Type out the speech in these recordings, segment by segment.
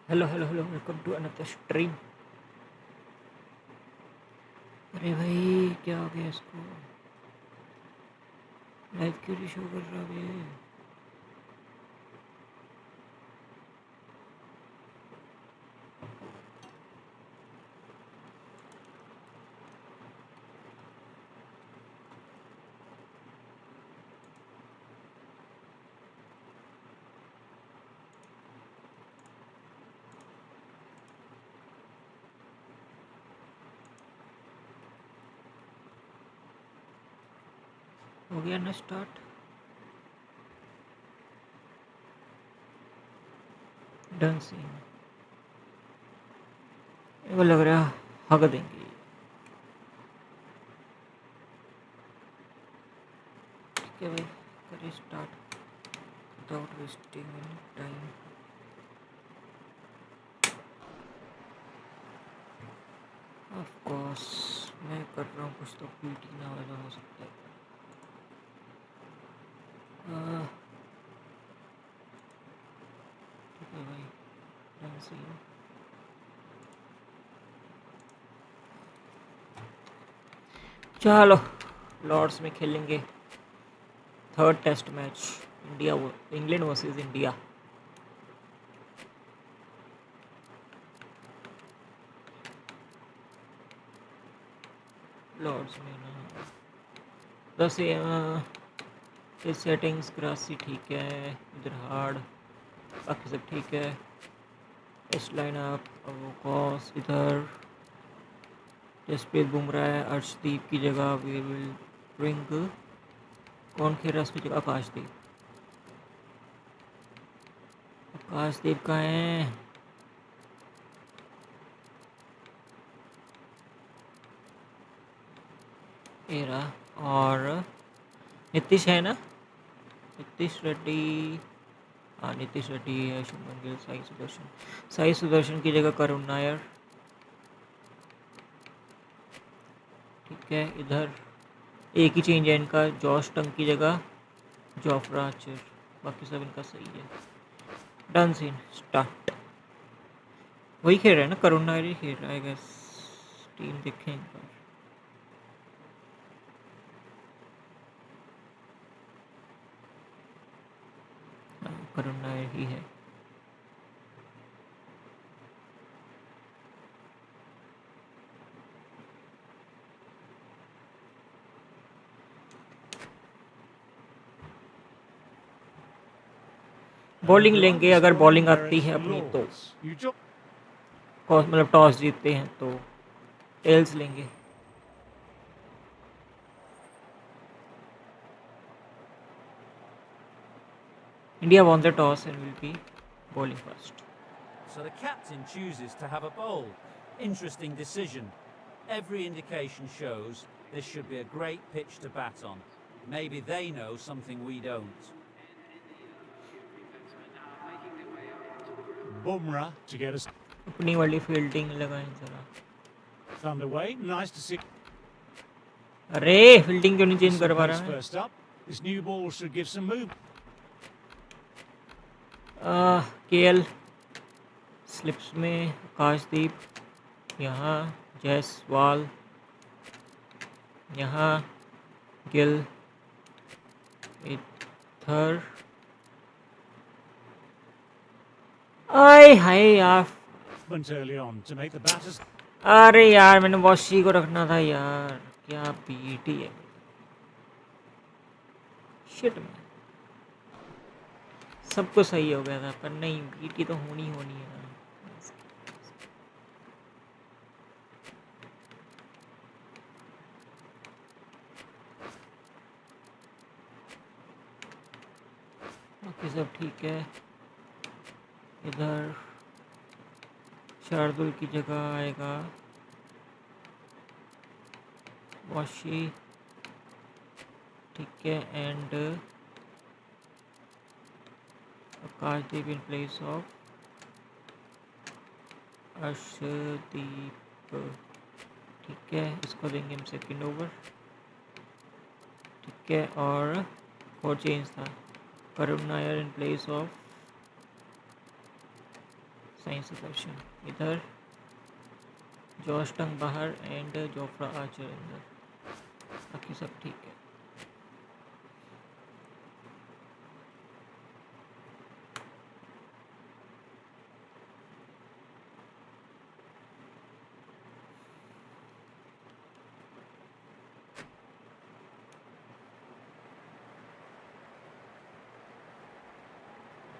Hello hello hello, welcome to another stream. अरे भाई क्या हो गया इसको? लाइव क्यों नहीं शो कर रहा अब ये? हो गया ना स्टार्ट? Done scene. वो लग रहा है हक देंगे। ठीक है भाई, करिए start without wasting any time. Of course मैं कर रहा हूँ कुछ तो पीटी ना हो सकता है। ठीक है भाई, डन सीन। चलो लॉर्ड्स में खेलेंगे third test match, India England versus India. Lord's में ना बस ये सेटिंग्स ग्रासी ठीक है, इधर हार्ड, बाकी सब ठीक है। इस लाइन अप अवकाश इधर, जसप्रीत बुमराह है, अर्शदीप की जगह वी विल ब्रिंग, कौन खेल रहा है उसकी जगह? आकाशदीप। आकाशदीप कहाँ है? ये रहा। और नीतीश है ना, नीतीश रेड्डी। हाँ नीतीश रेड्डी है, शुभमन गिल, साई सुदर्शन की जगह करुण नायर। ठीक है, इधर एक ही चेंज है इनका, जॉश टंग की जगह जोफ्रा आर्चर, बाकी सब इनका सही है। Done scene start. वही खेल रहा है ना, करुण नायर ही खेल रहा है गैस। टीम देखें एक बार। हाँ, करुण नायर ही है। बॉलिंग लेंगे अगर बॉलिंग आती है अपनी तो, मतलब टॉस जीतते हैं तो टेल्स लेंगे। India won the toss and will be bowling first. So the captain chooses to have a bowl. Interesting decision. Every indication shows this should be a great pitch to bat on. Maybe they know something we don't. Bumrah to get us अपनी वाली fielding लगाएं जरा। underway. Nice to see. अरे fielding क्यों नहीं change कर पा रहा है? First up, this new ball should give some move. KL slips में, आकाशदीप यहाँ, जयसवाल यहाँ, गिल इधर। आय हाय यार, Early on to make the batters. अरे यार मैंने वॉशी को रखना था यार, क्या पीटी है। शिट में सब कुछ सही हो गया था, पर नहीं, पीटी तो होनी है ना। बाकी सब ठीक है। इधर शार्दुल की जगह आएगा वॉशी, ठीक है, and Akashdeep in place of Arshdeep. ठीक है, इसको देंगे हम सेकंड ओवर। ठीक है, और चेंज था, Karun Nair in place of साइंस सिलेक्शन इधर, जॉश टंग बाहर एंड जोफ्रा आर्चर अंदर, बाकी सब ठीक है।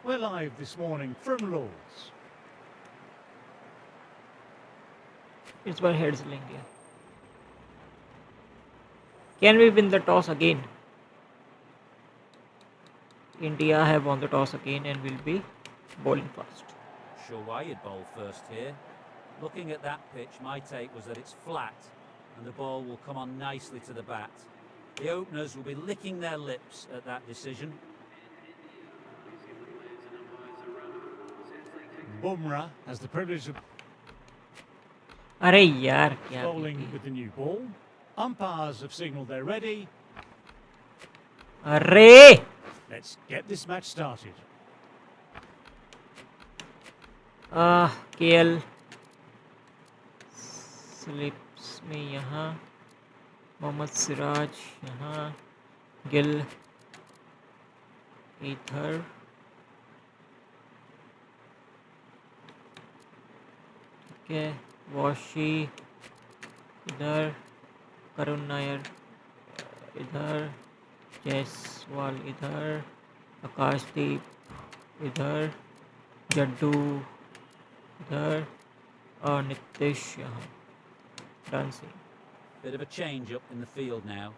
We're live this morning from Lords. इस बार हेड्स लेंगे। Can we win the toss again? India have won the toss again and will be bowling first. Sure why you'd bowl first here. Looking at that pitch, my take was that it's flat and the ball will come on nicely to the bat. The openers will be licking their lips at that decision. Bumrah has the privilege of अरे यार क्या bowling with the new ball. Umpires have signalled they're ready. अरे Let's get this match started. KL slips में यहाँ, मोहम्मद सिराज यहाँ, गिल इधर, ठीक है, वॉशी इधर, करुण नायर इधर, जायसवाल इधर, आकाशदीप इधर, जड्डू इधर और नीतीश यहाँ। Dancing Bit of a change up in the field now.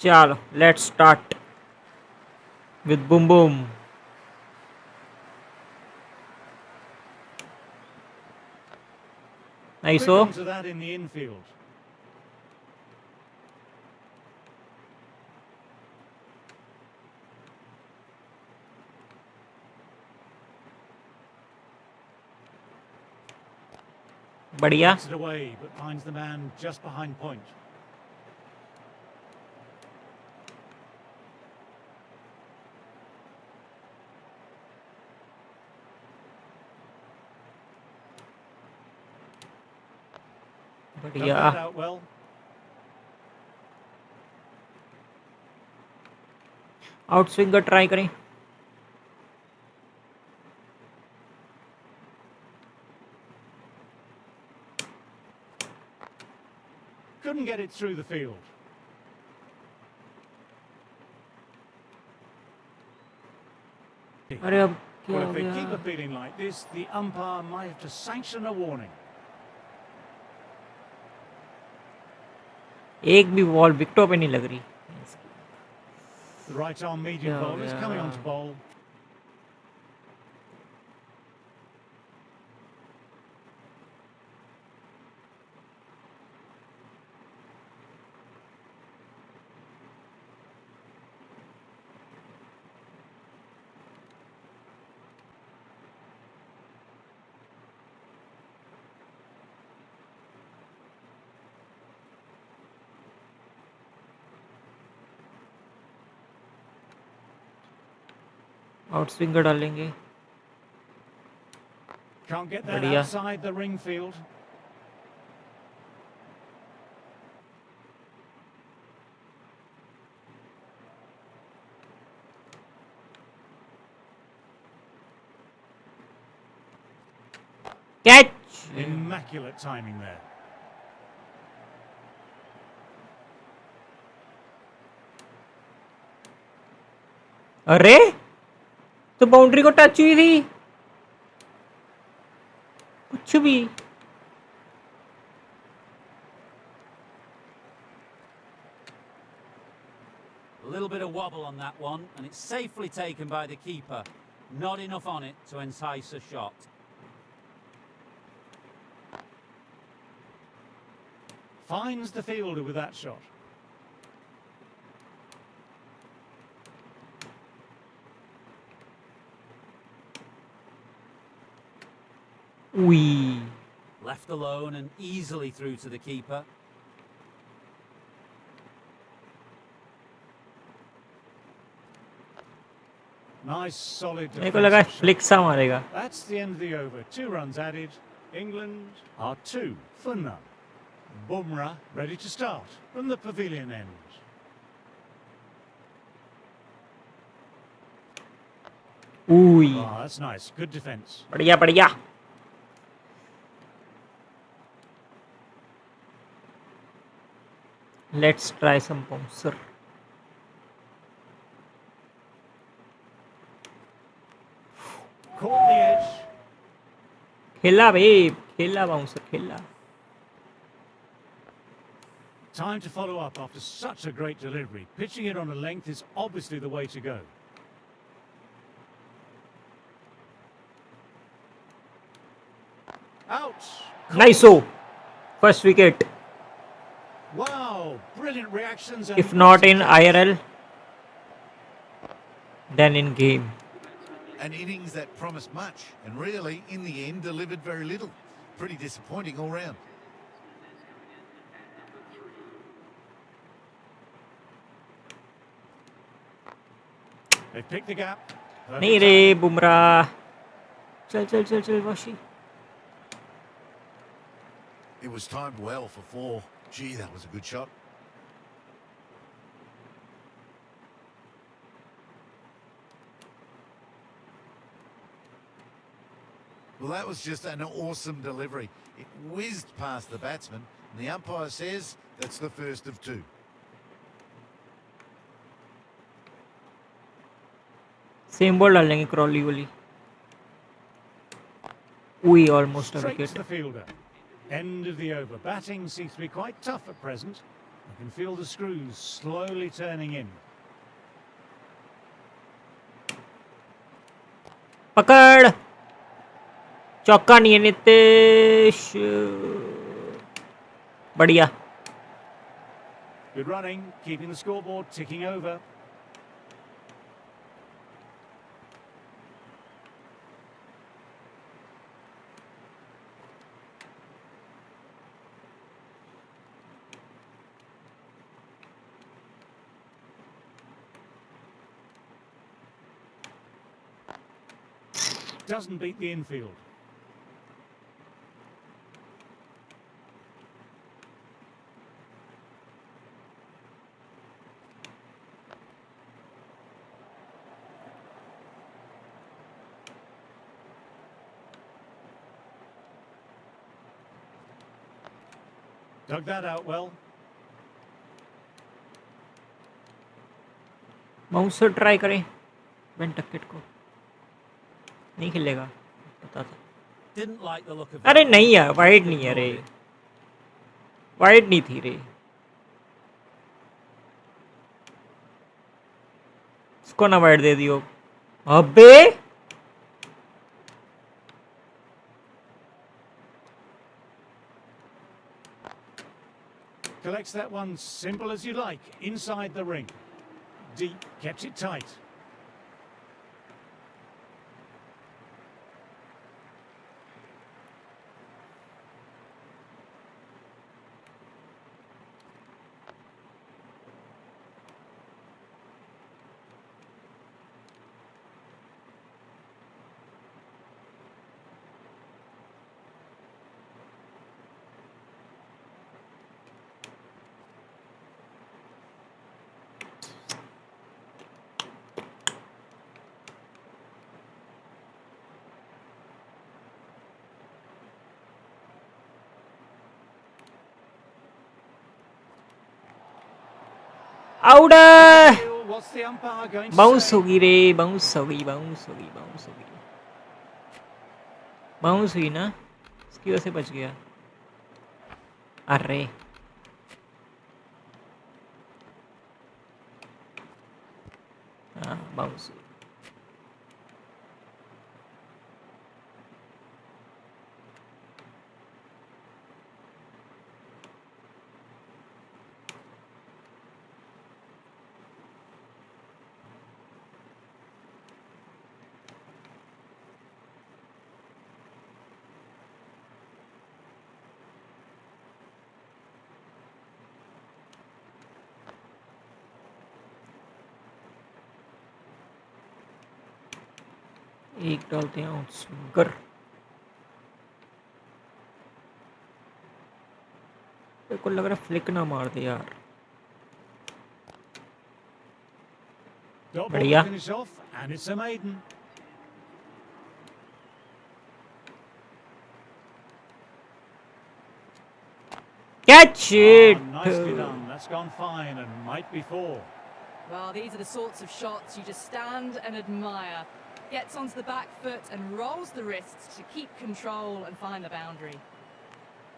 चलो let's start with boom boom. Nice हो। Quick onto that in the infield. बढ़िया। Gets it away, but finds the man just behind point. Cut बढ़िया। that out well. Out swinger try करें। Couldn't get it through the field. अरे अब क्या Well, हो if they गया? keep appealing like this, the umpire might have to sanction a warning. एक भी ball विकेटों पे नहीं लग रही। The right arm medium Yeah, bowler is coming on to yeah. bowl. Out swinger डालेंगे। Can't get that बढ़िया। outside the ring field. Catch. Immaculate timing there. अरे तो बाउंड्री को टच हुई थी, कुछ भी। A little bit of wobble on that one, and it's safely taken by the keeper. Not enough on it to entice a shot. Finds the fielder with that shot. Wee. Left alone and easily through to the keeper. Nice, solid मेरे को लगा defensive flick shot. सा मारेगा. That's the end of the over. 2 runs added. England are 2 for none. Bumrah ready to start from the pavilion end. Ooh. Oh, that's nice. Good defence. बढ़िया बढ़िया. Let's try some bouncer. Caught the edge. खेला भाई, खेला bouncer, खेला. Time to follow up after such a great delivery. Pitching it on a length is obviously the way to go. Out. Nice. So first wicket. Wow, brilliant reactions. And If not in IRL, then in game. An innings that promised much and really, in the end, delivered very little. Pretty disappointing all round. They picked the gap. नहीं रे बुमराह. चल चल चल चल Vashi. It was timed well for 4. Gee, that was a good shot. Well, that was just an awesome delivery. It whizzed past the batsman, and the umpire says that's the first of 2. Same ball डालेंगे Crawley वाली. We almost a Straight wicket. to the fielder. End of the over. Batting seems to be quite tough at present. You can feel the screws slowly turning in. पकड़. चौका नहीं है नितेश. बढ़िया. Good running, keeping the scoreboard ticking over. Doesn't beat the infield. Dug that out well. Bouncer try करें Ben टक्केट को. नहीं खेलेगा पता था. Didn't like the look of अरे it. नहीं यार, वाइड नहीं है रे. वाइड नहीं थी रे. इसको ना वाइड दे दियो. अबे Collects that one simple as you like, inside the ring. Deep, kept it tight. Out. What's the umpire going to bounce say? होगी रे. बाउंस हो गई, बाउंस हो गई, बाउंस हो गई. बाउंस हुई ना, इसकी वजह से बच गया. अरे हाँ बाउंस हुई. एक डालते हैं आउट स्विंगर। मेरे को लग रहा है फ्लिक ना मार दे यार। Dot ball to बढ़िया। finish off, and it's a maiden. Catch it! Nicely done. That's gone fine and might be 4. Well, these are the sorts of shots you just stand and admire. Gets onto the back foot and rolls the wrists to keep control and find the boundary.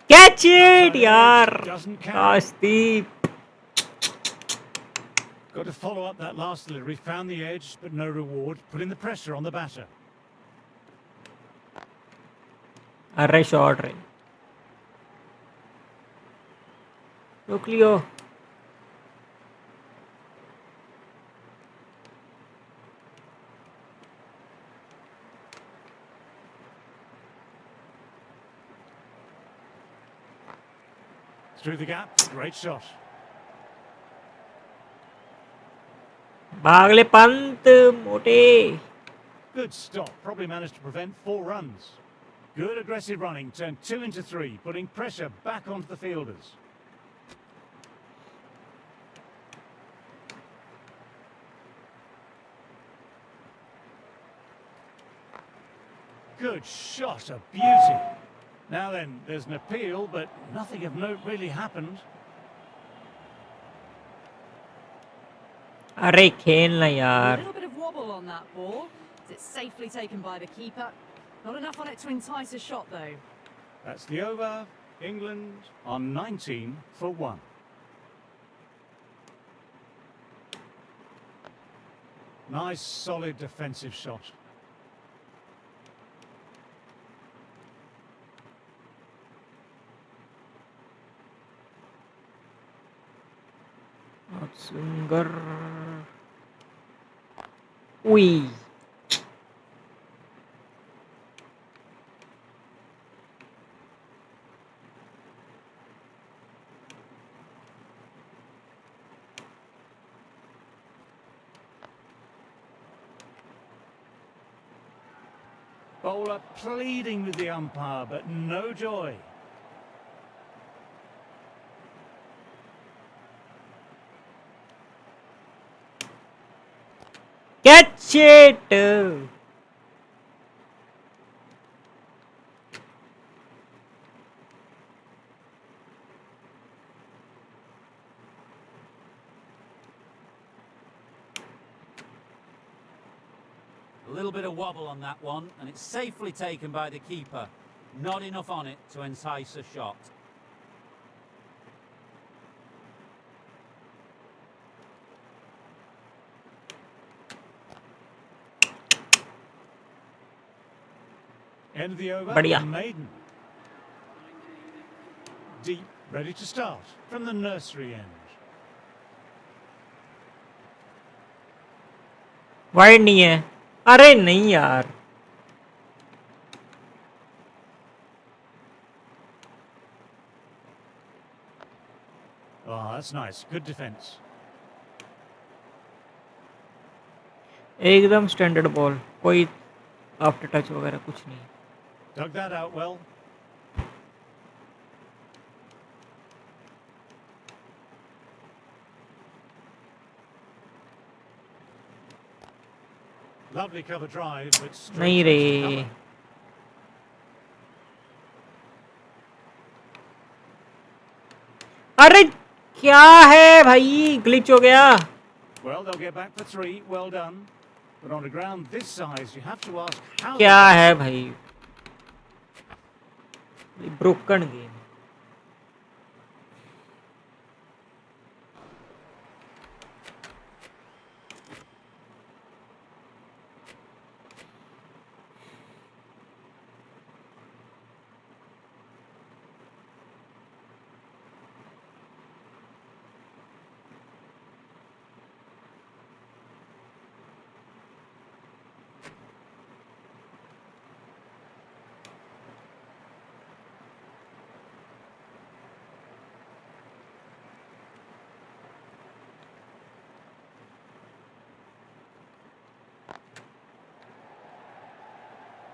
Catch it, यार। Doesn't count. काशदीप। Got to follow up that last delivery. Found the edge, but no reward. Putting the pressure on the batter. अरे shot रे। रोक लियो। Through the gap. Great shot. भागले पंत मोटे। Good stop. Probably managed to prevent 4 runs. Good aggressive running. Turned 2 into 3. Putting pressure back onto the fielders. Good shot. A beauty. Now then, there's an appeal, but nothing of note really happened. अरे खेलना A यार। little bit of wobble on that ball. Is it safely taken by the keeper? Not enough on it to entice a shot, though. That's the over. England on 19 for 1. Nice, solid defensive shot. Out swinger. उई। Bowler pleading with the umpire, but no joy. Catch it! A little bit of wobble on that one, and it's safely taken by the keeper. Not enough on it to entice a shot. End of the over. बढ़िया। Maiden. Deep, ready to start from the nursery end. Wide नहीं है। अरे नहीं यार। Oh, that's nice. Good defense. एकदम standard ball, कोई after touch वगैरह कुछ नहीं। Dug that out well. Lovely cover drive, but straight नहीं into रे। cover. अरे क्या है भाई, ग्लिच हो गया। Well, they'll get back for 3. Well done. But on a ground this size, you have to ask how. क्या है भाई, ब्रोकन गेम।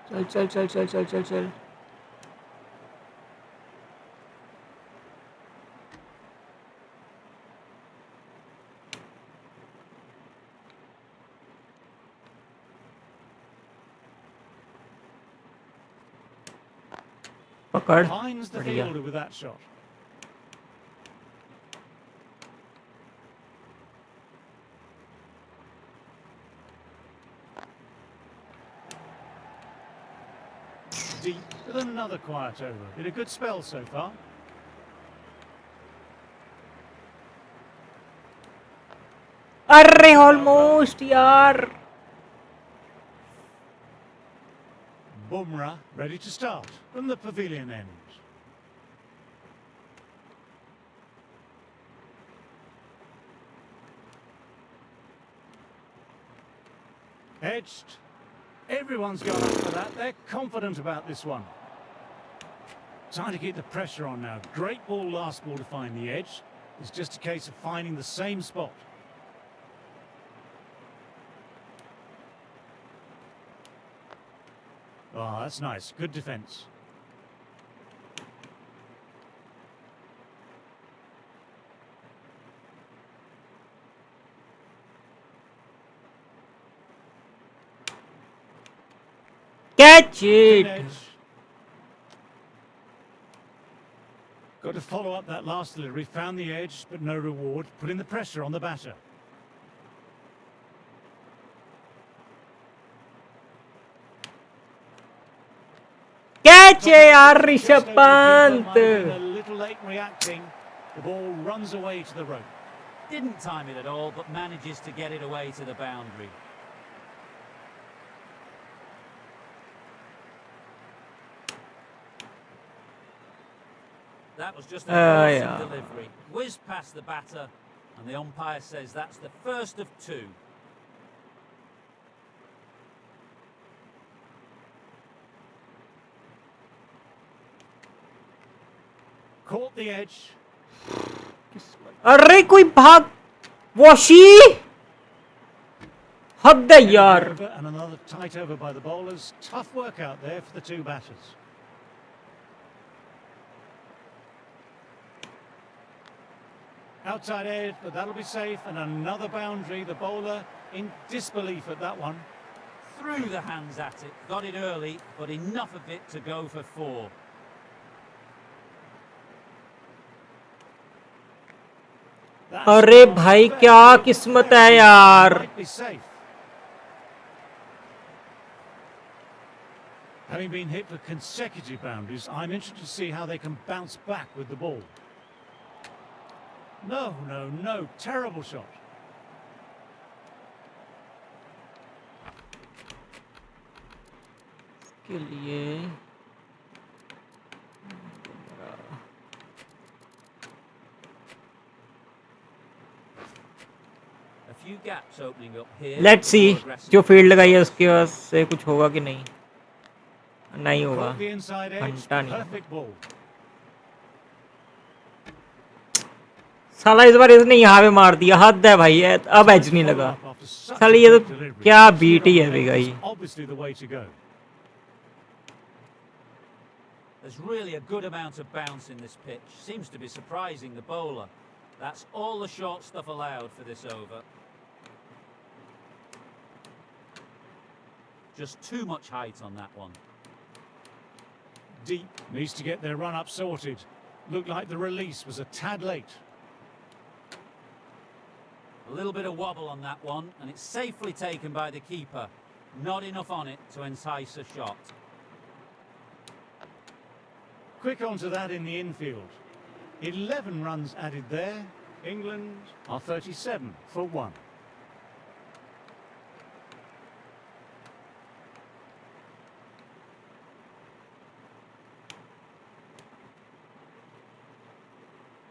चल चल चल चल चल चल चल पकड़ Finds the बढ़िया fielder with that shot. Deep with another quiet over. Been a good spell so far. अरे ऑलमोस्ट यार Bumrah ready to start from the pavilion end. Edged. Everyone's gone up for that. They're confident about this one. Time to keep the pressure on now. Great ball last ball to find the edge. It's just a case of finding the same spot. Oh, that's nice. Good defence. Catch Thin it edge. Got to follow up that last delivery. Found the edge, but no reward. Putting the pressure on the batter. Catch है यार Just Rishabh over the keeper, Pant might have been a little late reacting. The ball runs away to the rope. Didn't time it at all, but manages to get it away to the boundary. That was just an awesome yeah. delivery. Whizzed past the batter, and the umpire says that's the first of two. Caught the edge. अरे कोई भाग washi हद है यार Over and another tight over by the bowlers. Tough work out there for the two batters. Outside edge, but that'll be safe. And another boundary. The bowler in disbelief at that one. Threw the hands at it, got it early, but enough of it to go for four. That's अरे gone भाई very, क्या किस्मत है very यार might be safe. Having been hit for consecutive boundaries, I'm interested to see how they can bounce back with the ball. No, no, no. Terrible shot. के लिए A few gaps opening up here. Let's see More aggressive जो field लगाई है approach. उसके बाद से कुछ होगा कि नहीं नहीं होगा Caught the inside edge. घंटा नहीं होगा। Perfect ball. साला इस बार इसने यहाँ पे मार दिया हद है भाई है अब एज नहीं लगा After such साला a ये great तो delivery. क्या Clear बीट ही on है the बेगा leg ये is obviously the way to go. There's really a good amount of bounce in this pitch. Seems to be surprising the bowler. That's all the short stuff allowed for this over. Just too much height on that one. Deep needs to get their run up sorted. Looked like the release was a tad late. A little bit of wobble on that one, and it's safely taken by the keeper. Not enough on it to entice a shot. Quick onto that in the infield. 11 runs added there. England are 37 for 1.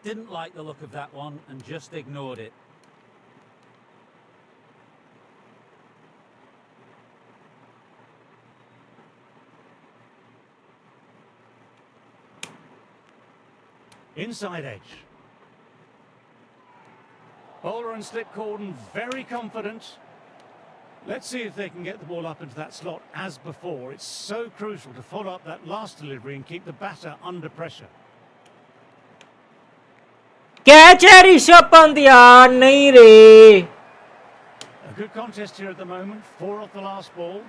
Didn't like the look of that one and just ignored it. Inside edge. Bowler and slip cordon very confident. Let's see if they can get the ball up into that slot as before. It's so crucial to follow up that last delivery and keep the batter under pressure. Catch है ऋषभ पंत यार, नहीं रे. A good contest here at the moment. 4 off the last ball.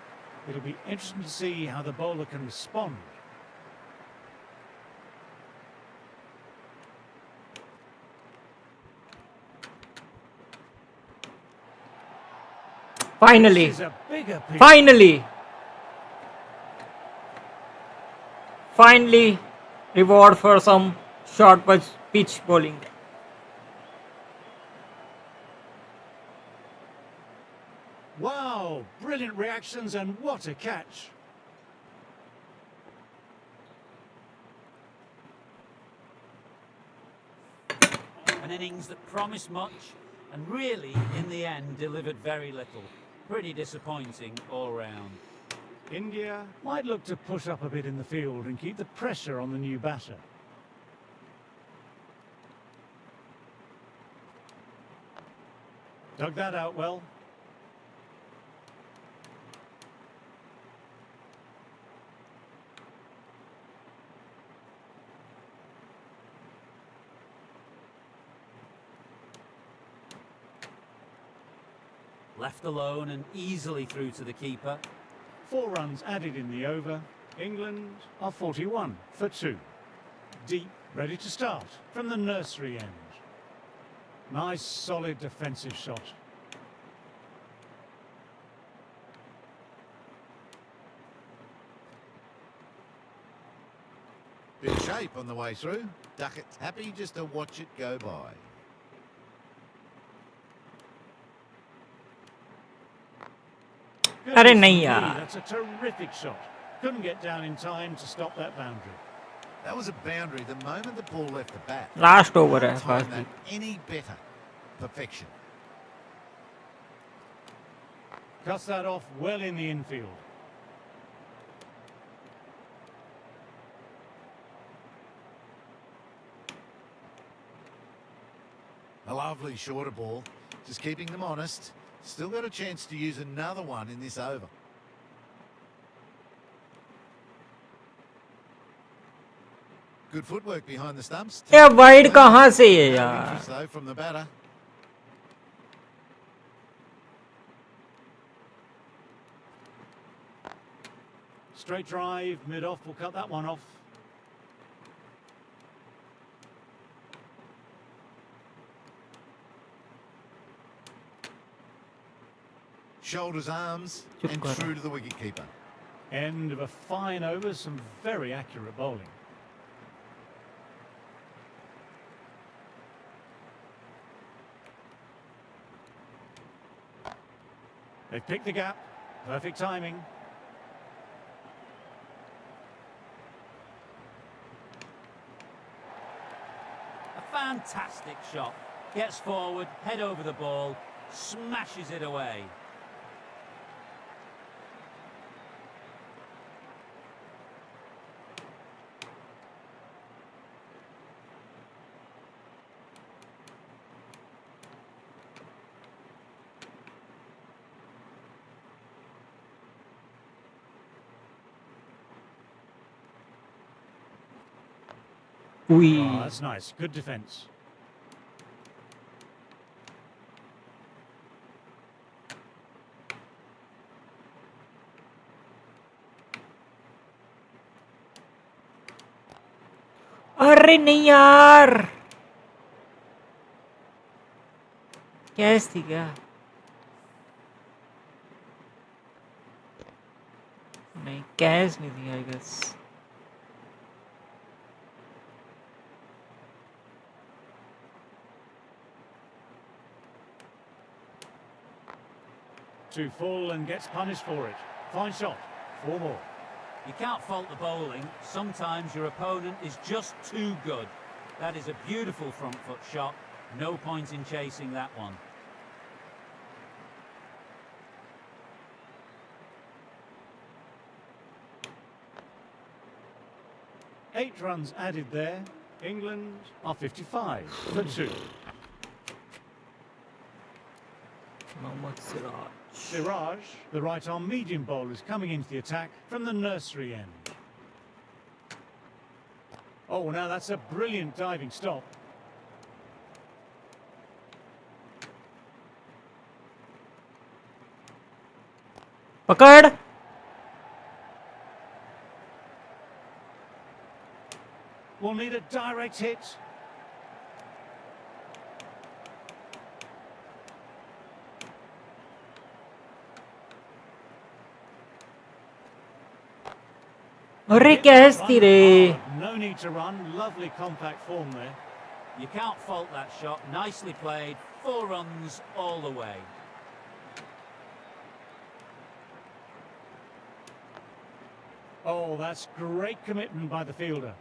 It'll be interesting to see how the bowler can respond. Finally, This is a bigger piece. finally, reward for some short pitch bowling. Wow, brilliant reactions and what a catch. An innings that promised much and really, in the end, delivered very little. Pretty disappointing all round. India might look to push up a bit in the field and keep the pressure on the new batter. Dug that out well. Left alone and easily through to the keeper. 4 runs added in the over. England are 41 for 2. Deep, ready to start from the nursery end. Nice, solid defensive shot. Bit of shape on the way through. Duckett's happy just to watch it go by. अरे नहीं यार. That's a terrific shot. Couldn't get down in time to stop that boundary. That was a boundary the moment the ball left the bat. Last over है Can't time first. that any better. Perfection. Cuts that off well in the infield. A lovely shorter ball. Just keeping them honest. Still got a chance to use another one in this over. Good footwork behind the stumps. ये wide कहाँ से है यार? Interest though from the batter. Straight drive, mid-off, we'll cut that one off. Shoulders, arms, and Chukka. true to the wicketkeeper. End of a fine over, some very accurate bowling. They've picked the gap. Perfect timing. A fantastic shot. Gets forward, head over the ball, smashes it away. Ui. Oh, that's nice. Good defence. अरे नहीं यार. Catch थी क्या? नहीं, catch नहीं थी I guess. Too full and gets punished for it. Fine shot. 4 more. You can't fault the bowling. Sometimes your opponent is just too good. That is a beautiful front foot shot. No point in chasing that one. Eight runs added there. England are 55 for 2. MohammedSiraj. Siraj, the right-arm medium bowler, is coming into the attack from the nursery end. Oh, now that's a brilliant diving stop. पकड़. We'll need a direct hit. अरे क्या हस्ती रे. No need to run. Lovely compact form there. You can't fault that shot. Nicely played. 4 runs all the way. Oh, that's great commitment by the fielder.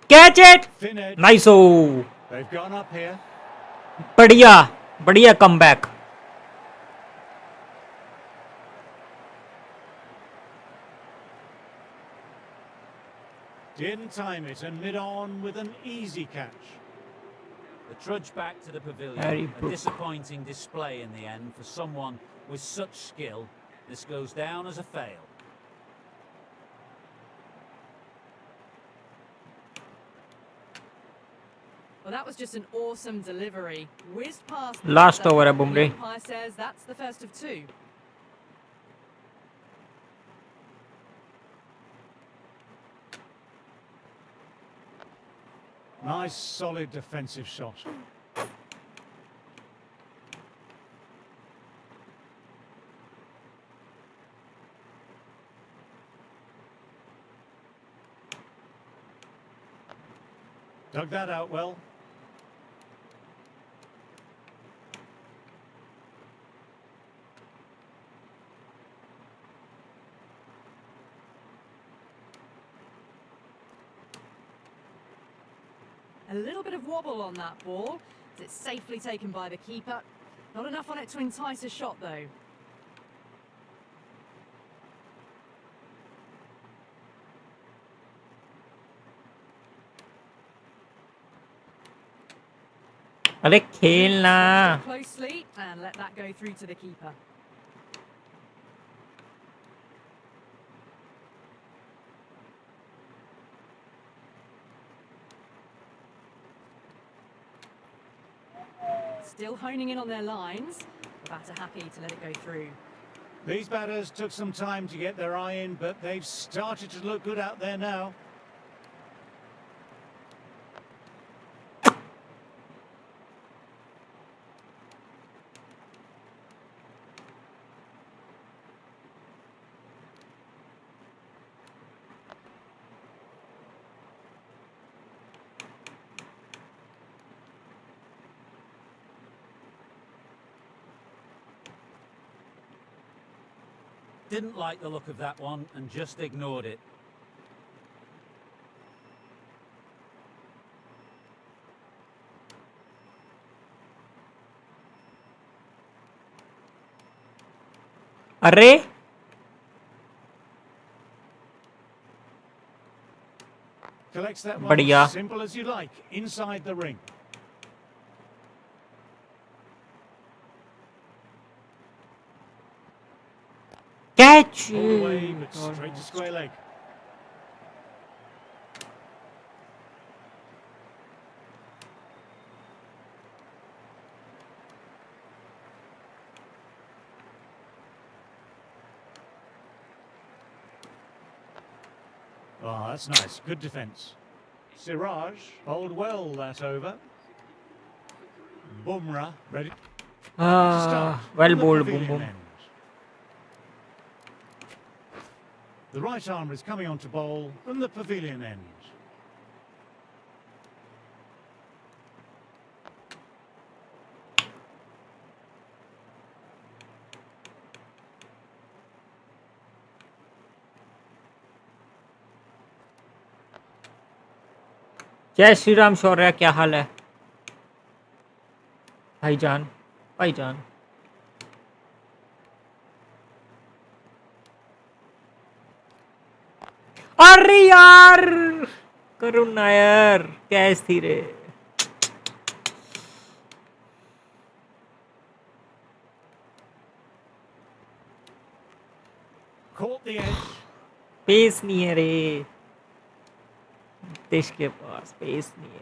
Catch it. Thin edge. Nice. Oh, They've gone up here. बढ़िया बढ़िया comeback. Didn't time it and mid-on with an easy catch. The trudge back to the pavilion. Very A good. disappointing display in the end for someone with such skill. This goes down as a fail. Well, that was just an awesome delivery. Whizzed past. Last over है बुमरे. The umpire says that's the first of 2. Nice, solid defensive shot. Dug that out well. A little bit of wobble on that ball. It's safely taken by the keeper. Not enough on it to entice a shot, though. अरे खेलना. Closely and let that go through to the keeper. Still honing in on their lines. The batter happy to let it go through. These batters took some time to get their eye in, but they've started to look good out there now. Didn't like the look of that one and just ignored it. अरे Collects that one बढ़िया. as simple as you like, inside the ring. catch. All the way, but straight to square leg. Oh, that's nice. Good defence. Siraj bowled well that over. Bumrah ready to start. Well on the bowled, pavilion Boom Boom. end. The right arm is coming on to bowl from the pavilion end. जय श्री राम शौर्य, क्या हाल है भाईजान? भाईजान अरे यार Karun Nair catch थी रे। Caught the edge. Pace नहीं है रे देश के पास, पेस नहीं है।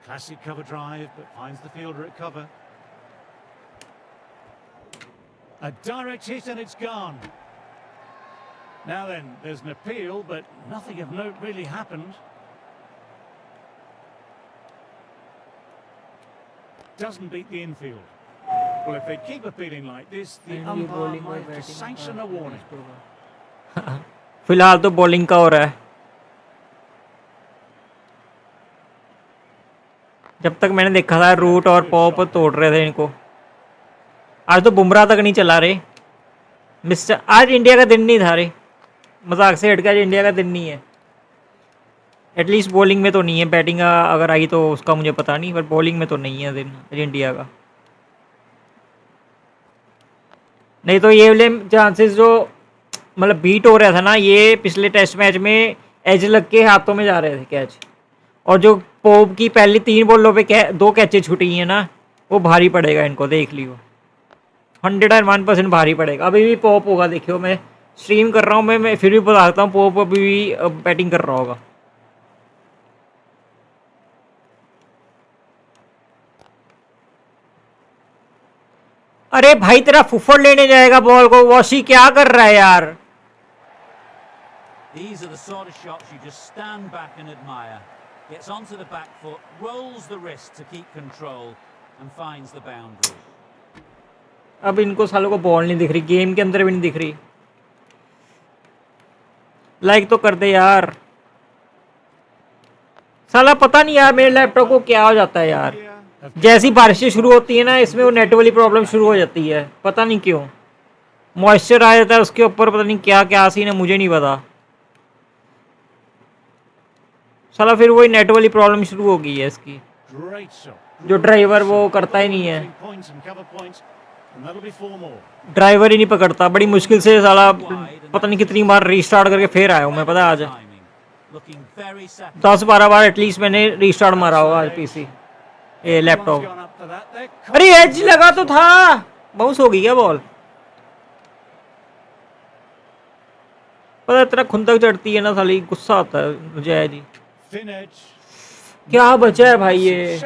Classic cover drive, but finds the fielder at cover. A direct hit and it's gone. Now then, there's an appeal, but nothing of note really happened. Doesn't beat the infield. Well, if they keep appealing like this, the umpire might have to sanction a warning. फिलहाल तो bowling का हो रहा है। जब तक मैंने देखा था रूट और पॉप तोड़ रहे थे इनको। आज तो बुमराह तक नहीं चला रे मिस्टर। आज इंडिया का दिन नहीं था रे, मजाक से हटकर आज इंडिया का दिन नहीं है। एटलीस्ट बॉलिंग में तो नहीं है, बैटिंग अगर आई तो उसका मुझे पता नहीं, पर बॉलिंग में तो नहीं है दिन आज इंडिया का। नहीं तो ये वाले चांसेस जो मतलब बीट हो रहा था ना, ये पिछले टेस्ट मैच में एज लग के हाथों में जा रहे थे कैच। और जो पोप की पहली 3 बॉलों पे 2 कैचें छुटी हैं ना, वो भारी पड़ेगा इनको, देख लियो 101% भारी पड़ेगा। अभी भी पॉप होगा, देखियो मैं स्ट्रीम कर रहा हूँ, मैं फिर भी बताता हूँ पॉप अभी भी बैटिंग कर रहा होगा। अरे भाई तेरा फुफड़ लेने जाएगा बॉल को, वॉशी क्या कर रहा है यार। These are the sort of shots you just stand back and admire. Gets onto the back foot, rolls the wrist to keep control and finds the boundary. अब इनको सालों को बॉल नहीं दिख रही, गेम के अंदर भी नहीं दिख रही। लाइक तो कर दे यार। साला पता नहीं यार मेरे लैपटॉप को क्या हो जाता है यार, जैसी बारिशें शुरू होती है ना इसमें वो नेट वाली प्रॉब्लम शुरू हो जाती है, पता नहीं क्यों। मॉइस्चर आ जाता है उसके ऊपर, पता नहीं क्या क्या सीन है, मुझे नहीं पता। साला फिर वही नेट वाली प्रॉब्लम शुरू हो गई है इसकी, जो ड्राइवर वो करता ही नहीं है, ड्राइवर ही नहीं पकड़ता। बड़ी मुश्किल से साला पता नहीं कितनी बार रीस्टार्ट करके फिर आया हूँ मैं, पता आज 10-12 बार एटलीस्ट मैंने रीस्टार्ट मारा होगा आज पीसी ये लैपटॉप। अरे एज लगा तो था, बाउंस हो गई क्या बॉल। पता इतना खुंदक चढ़ती है ना साली, गुस्सा आता है मुझे जी। क्या बचा है भाई ये।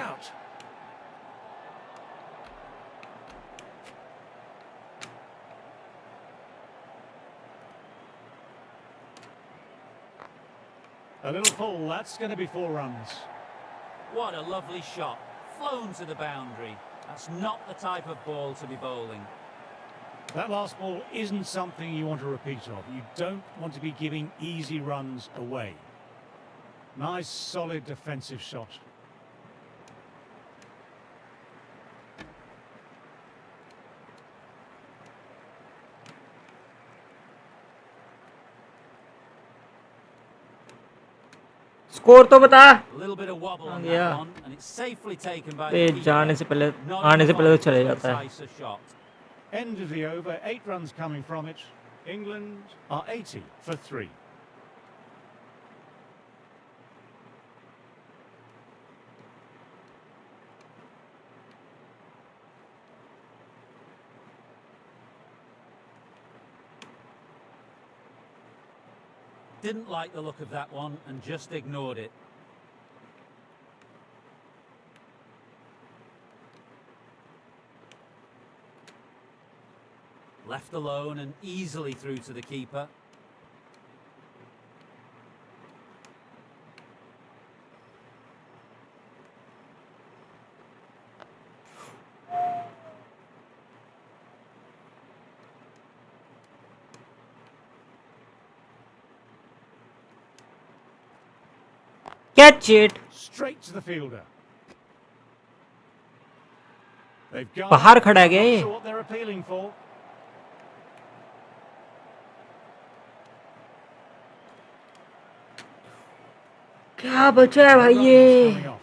A little pull, that's going to be 4 runs. What a lovely shot, flown to the boundary. That's not the type of ball to be bowling. That last ball isn't something you want to repeat of. You don't want to be giving easy runs away. Nice, solid defensive shot. Score तो बता। A little bit of wobble on that one, and it's safely taken by the keeper. जाने से पहले आने से पहले तो चले जाता है। End of the over, 8 runs coming from it. England are 80 for 3. Didn't like the look of that one and just ignored it. Left alone and easily through to the keeper. Catch it. Straight to the fielder. They've got बाहर खड़ा गया ये। what they're appealing for. क्या बचा है भाई ये।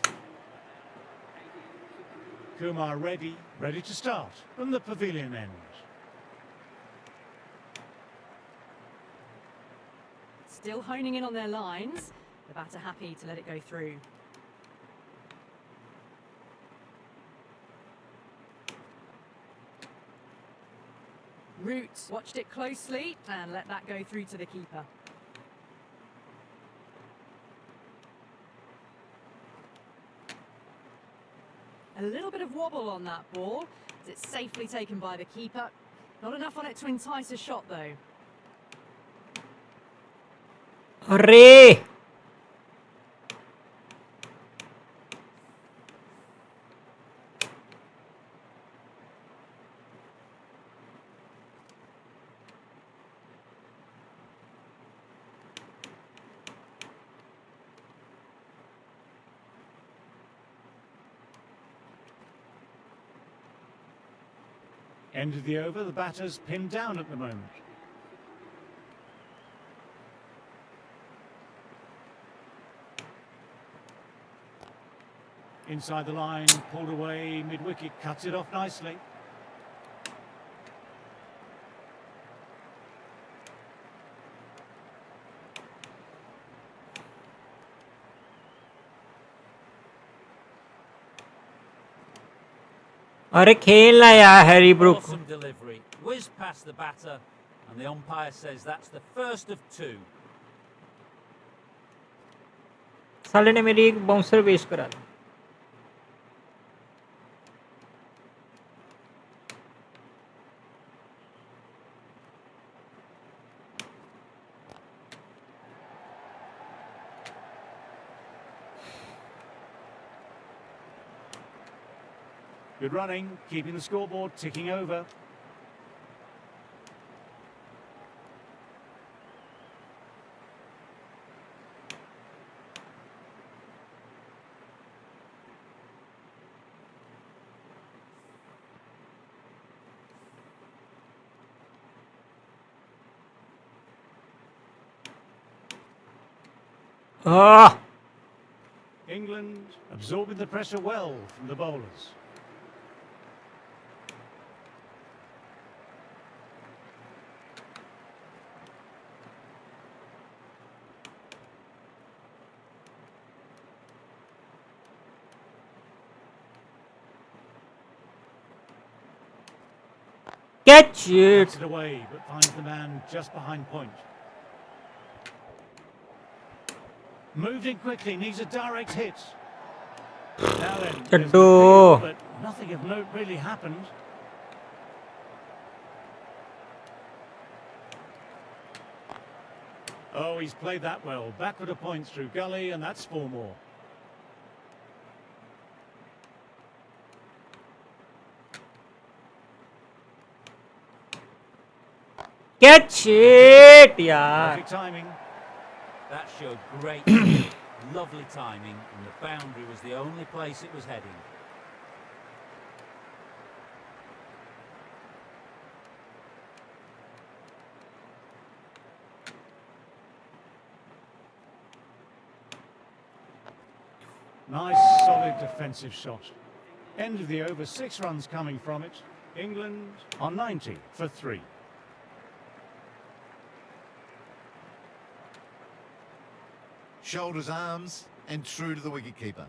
Kumar ready to start from the pavilion end. still honing in on their lines. The batter happy to let it go through. Root watched it closely and let that go through to the keeper. A little bit of wobble on that ball, as it's safely taken by the keeper. Not enough on it to entice a shot though. अरे End of the over, the batter's pinned down at the moment. Inside the line, pulled away, mid-wicket, cuts it off nicely. अरे खेलना यार Harry Brook Awesome delivery. Whizzed past the batter, and the umpire says that's the first of two. साले ने मेरी एक bouncer waste करा दी Good running, keeping the scoreboard ticking over. Ah England absorbing the pressure well from the bowlers. catch it Cuts it away, but finds the man just behind point. Moved in quickly, needs a direct hit. Now then, there's the Chaddo. field, but nothing of note really happened. Oh, he's played that well. Backward a point through gully, and that's 4 more. catch it यार Perfect timing. That showed great skill, lovely timing, and the boundary was the only place it was heading. Nice, solid defensive shot. End of the over, 6 runs coming from it. England on 90 for 3. Shoulders, arms, and true to the wicketkeeper.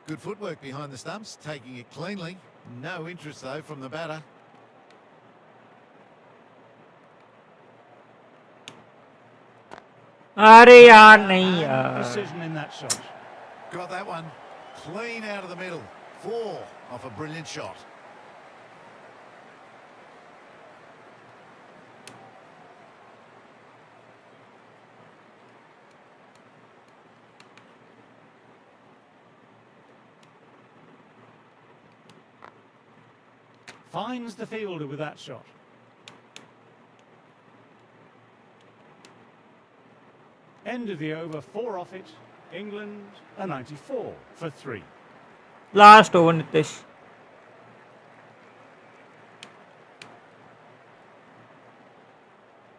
Good footwork behind the stumps, taking it cleanly. No interest, though, from the batter. अरे यार नहीं And यार precision in that shot. Got that one. Clean out of the middle. 4 off a brilliant shot. Finds the fielder with that shot. End of the over, 4 off it. England a 94 for 3. Last over Nitesh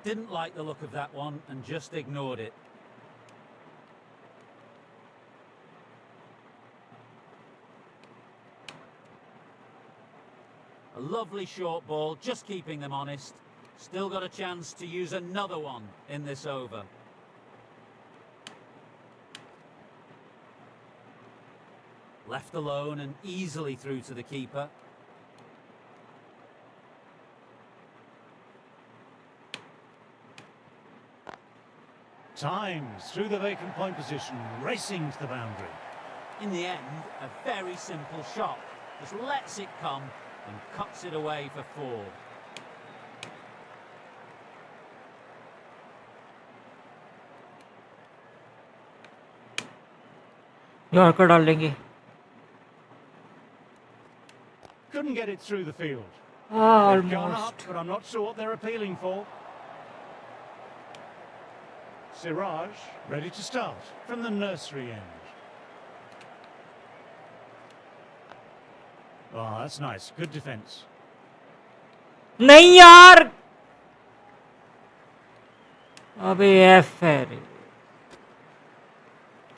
Didn't like the look of that one and just ignored it. A lovely short ball, just keeping them honest. Still got a chance to use another one in this over. Left alone and easily through to the keeper. Times through the vacant point position, racing to the boundary. In the end, a very simple shot. Just lets it come and cuts it away for 4. Yorker डाल देंगे. Couldn't get it through the field. Almost. They've gone up, but I'm not sure what they're appealing for. Siraj ready to start from the nursery end. Oh, that's nice. Good defence. नहीं यार. अबे F है रे.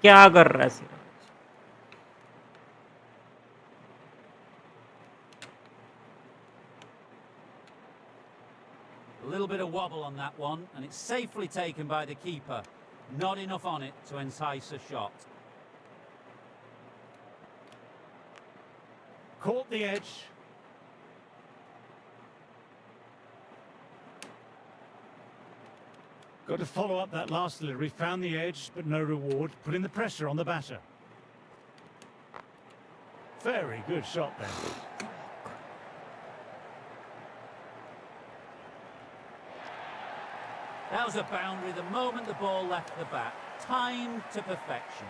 क्या कर रहा है Siraj? A little bit of wobble on that one, and it's safely taken by the keeper. Not enough on it to entice a shot. Caught the edge. Got to follow up that last delivery. Found the edge, but no reward. Putting the pressure on the batter. Very good shot there. That was a boundary the moment the ball left the bat. Timed to perfection.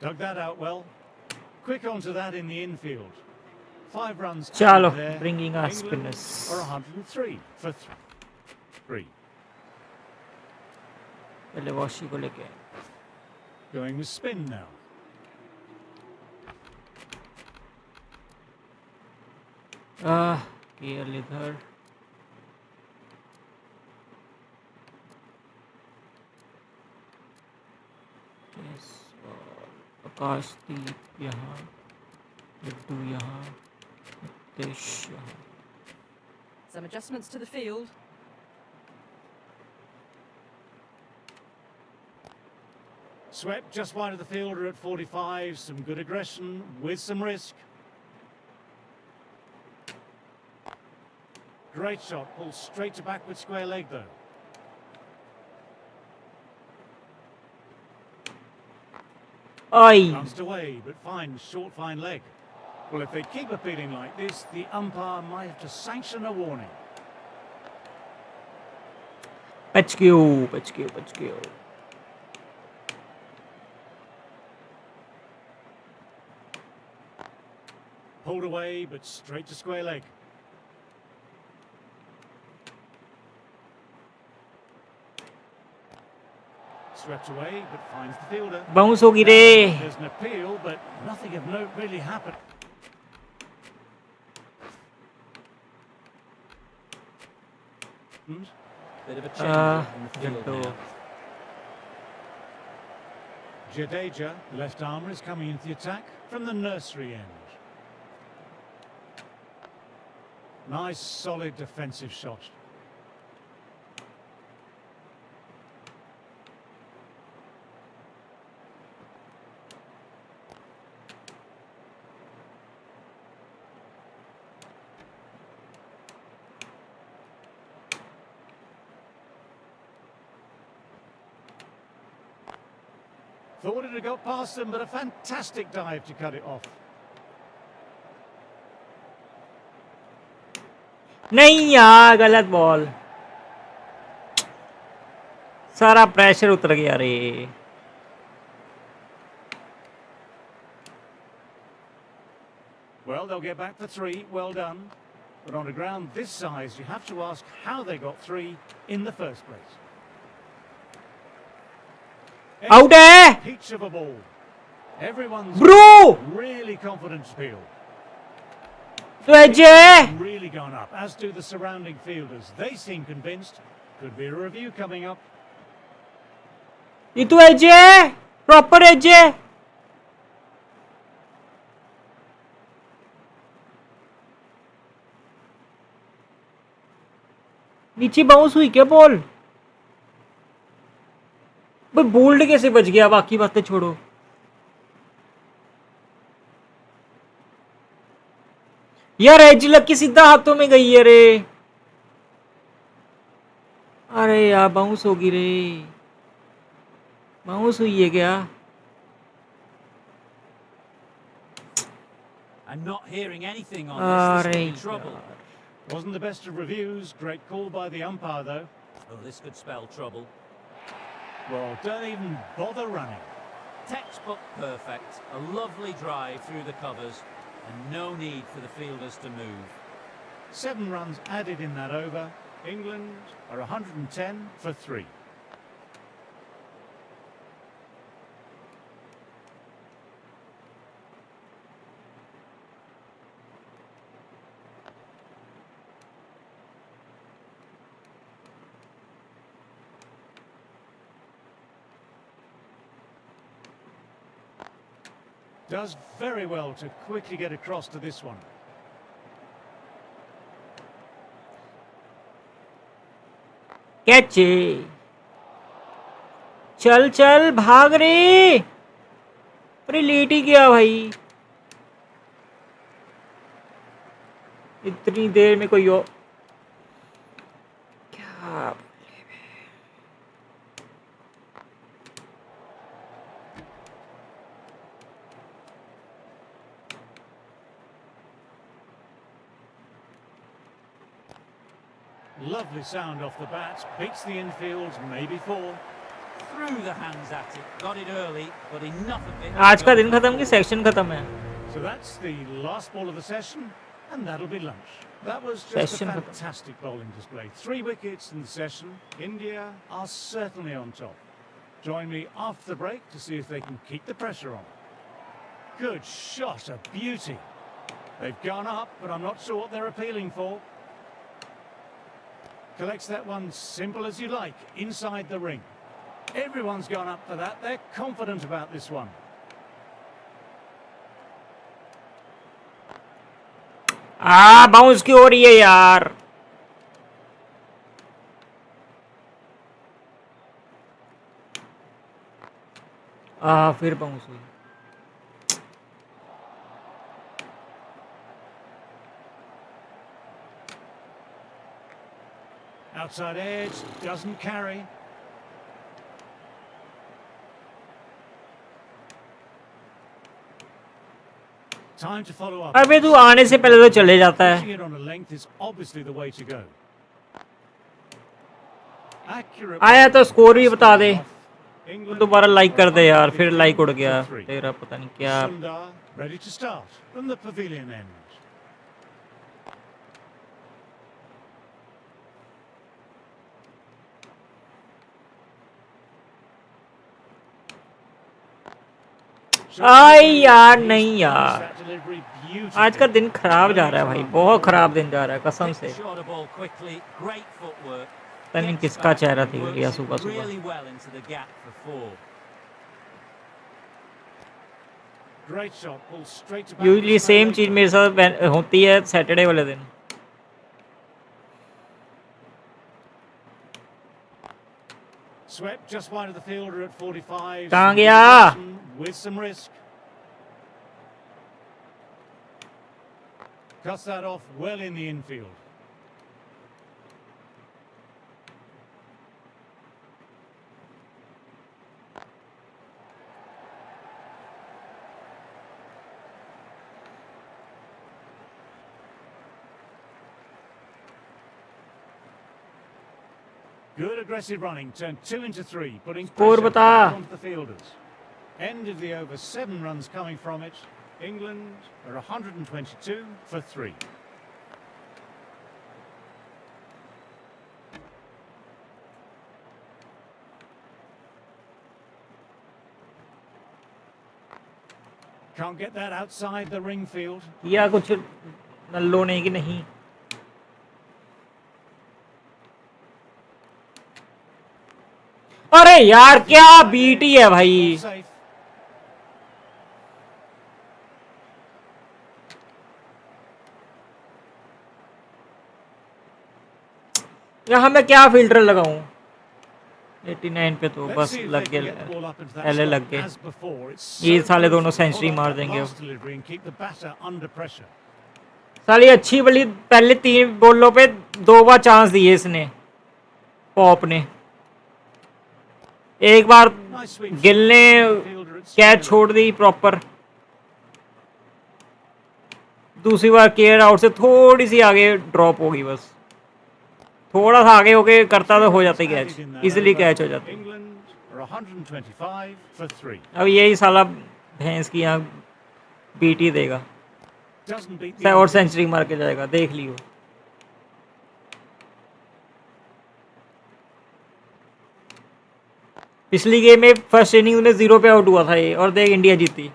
Dug that out well. Quick onto that in the infield. 5 runs Chalo, out there. bringing us England spinners. are 103 for 3. पहले washi को लेके. Going with spin now. KL इधर. Yes, आकाशदीप यहाँ, लड्डू यहाँ, नितेश यहाँ. Some adjustments to the field. Swept just wide of the fielder at 45. Some good aggression with some risk. Great shot. Pulled straight to backward square leg though. Oi! Bounced away, but fine, short, fine leg. Well, if they keep appealing like this, the umpire might have to sanction a warning. बच गयो. Pulled away, but straight to square leg. Swept away, but finds the fielder. Bounce होगी रे. There's an appeal, but nothing of note really happened. Bit of a change in the field Jaddo. now. Jadeja, left armour, is coming into the attack from the nursery end. Nice, solid defensive shot. Thought it had got past them, but a fantastic dive to cut it off. नहीं यार, गलत ball. सारा pressure उतर गया रे. Well, they'll get back for 3. Well done. But on a ground this size, you have to ask how they got 3 in the first place. Out है Peach of a ball. Everyone's bro, really confident feel. तो as है Really gone up, as do the surrounding fielders. They seem convinced. Could be a review coming up. ये तो as है, proper as है। नीचे bounce हुई क्या ball? भाई बोल्ड कैसे बच गया? बाकी बातें छोड़ो। यार एज लग के सीधा हाथों में गई है रे। अरे यार बाउंस होगी रे, बाउंस हुई है क्या? And not hearing anything on this could be trouble. Wasn't the best of reviews. Great call by the umpire, though. Oh, this could spell trouble. Well, don't even bother running. Textbook perfect. A lovely drive through the covers and no need for the fielders to move. 7 runs added in that over. England are 110 for 3. Does very well to quickly get across to this one. Catch, चल चल भाग रे। अरे late ही गया भाई, इतनी देर में कोई और क्या? Lovely sound off the bat. Beats the infield, maybe 4. Threw the hands at it. Got it early, but enough of it. आज का दिन खत्म कि सेक्शन खत्म है? So that's the last ball of the session, and that'll be lunch. That was just Session a खत्म। fantastic bowling display. 3 wickets in the session. India are certainly on top. Join me after the break to see if they can keep the pressure on. Good shot, a beauty. They've gone up, but I'm not sure what they're appealing for. Collects that one simple as you like, inside the ring. Everyone's gone up for that. They're confident about this one. Bounce क्यों हो रही है यार? फिर bounce हुई। Outside edge, doesn't carry. Time to follow up. अबे तू आने से पहले तो चले जाता है। Pushing it on a length is obviously the way to go. Accurate. आया तो स्कोर भी बता दे। England दोबारा लाइक कर दे यार, फिर लाइक उड़ गया for 3. तेरा, पता नहीं क्या। Sundar ready to start from the pavilion end. आई यार नहीं यार, आज का दिन खराब जा रहा है भाई, बहुत खराब दिन जा रहा है कसम से। Shot a ball quickly, great footwork. पता नहीं Gets किसका back चेहरा and थी works गया it सुबह सुबह। really well into the gap for 4. Great shot, ball straight to back. Usually same चीज मेरे साथ होती है सैटरडे वाले दिन। Swept just wide of the fielder at 45. कहाँ गया? With some risk. Cuts that off well in the infield. Good aggressive running, turned 2 into 3, putting Score pressure बता। onto the fielders. End of the over, 7 runs coming from it. England are 122 for 3. Can't get that outside the ring field. किया कुछ नल्लो ने कि नहीं? अरे यार क्या BT है भाई. Safe. यहाँ मैं क्या फिल्टर लगाऊं? 89 पे तो Let's बस see if लग they can गया. get the ball up into that पहले slot. लग गए. As before, it's ये so साले दोनों crucial to सेंचुरी follow मार up that देंगे अब. last delivery and keep the batter under pressure. साली अच्छी बली पहले 3 बॉलों पे 2 बार चांस दिए इसने, पॉप ने. एक बार Nice sweep. गिल ने Fielder at कैच square छोड़ दी प्रॉपर. दूसरी बार केयर आउट से थोड़ी सी आगे ड्रॉप होगी बस. थोड़ा सा आगे होके करता तो हो जाता ही कैच, इजीली कैच हो जाता. England are 125 for 3. अब यही साला भैंस की यहाँ बीटी देगा Doesn't beat the और सेंचुरी मार के जाएगा, देख लियो. पिछली गेम में फर्स्ट इनिंग में 0 पे आउट हुआ था ये, और देख इंडिया जीती.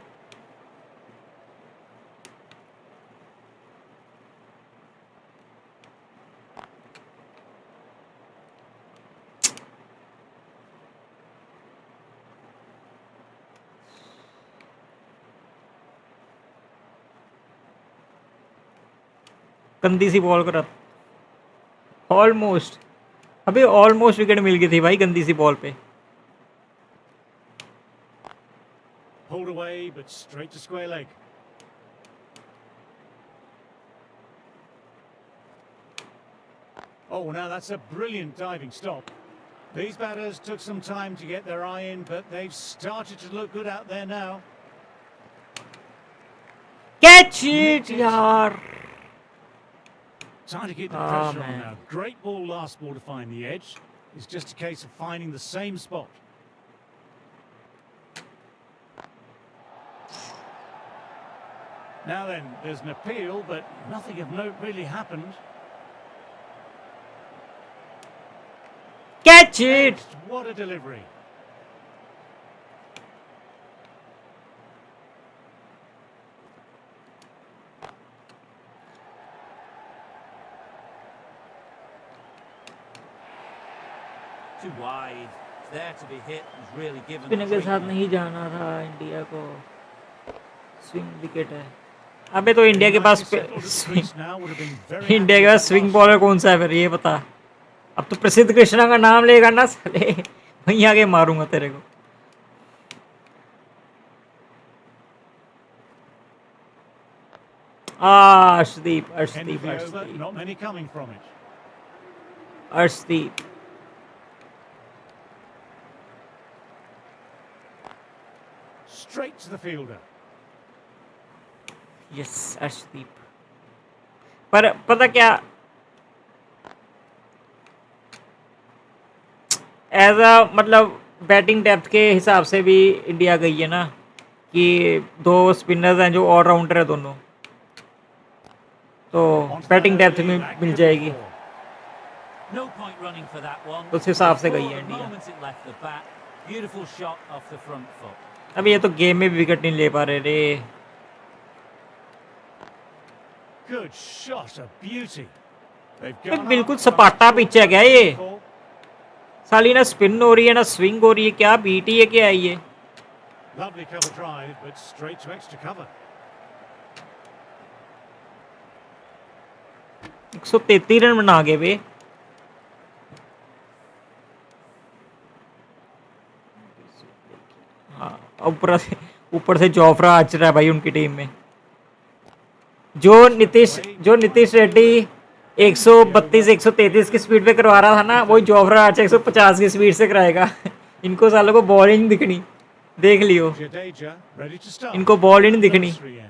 गंदी सी बॉल करा. ऑलमोस्ट, अबे ऑलमोस्ट विकेट मिल गई थी भाई गंदी सी बॉल पे. pulled away but straight to square leg. Oh, now that's a brilliant diving stop. These batters took some time to get their eye in, but they've started to look good out there now. Catch it यार. Time to keep the Oh, pressure on man. now. Great ball, last ball to find the edge. It's just a case of finding the same spot. Now then, there's an appeal, but nothing of note really happened. Catch it. What a delivery. Too wide. It's there to be hit. He's really given spinner the के साथ treatment. नहीं जाना था India को. Swing wicket है. अबे तो India के पास इंडिया के पास स्विंग बॉलर कौन सा है फिर ये बता. अब तो प्रसिद्ध कृष्णा का नाम लेगा ना साले, वहीं आगे मारूंगा तेरे को. Arshdeep End Arshdeep of the over, Arshdeep not many coming from it. Arshdeep. Straight to the fielder. Yes Arshdeep. पर पता क्या, एज अ मतलब बैटिंग डेप्थ के हिसाब से भी इंडिया गई है ना, कि 2 स्पिनर्स हैं जो ऑलराउंडर है दोनों, तो बैटिंग डेप्थ में मिल जाएगी. No point running for that one. उस हिसाब से गई For है the India. moment it left the bat. Beautiful shot off the front foot. अब ये तो गेम में भी विकेट नहीं ले पा रहे रे. Good shot, a beauty. They've ये gone बिल्कुल up, सपाटा gone पिच है क्या ये? short. साली ना स्पिन हो रही है ना स्विंग हो रही है, क्या बीटी है क्या है ये? Lovely cover drive, but straight to extra cover. 133 run बना गए वे. हाँ, ऊपर से जोफ्रा आर्चर है भाई उनकी टीम में. जो नीतीश रेड्डी 132 133 की स्पीड पे करवा रहा था ना, वही जोफ्रा आर्चर 150 की स्पीड से कराएगा. इनको सालों को बॉल ही नहीं दिखनी, देख लियो. Jadeja ready to start. इनको बॉल ही नहीं दिखनी. Nursery end.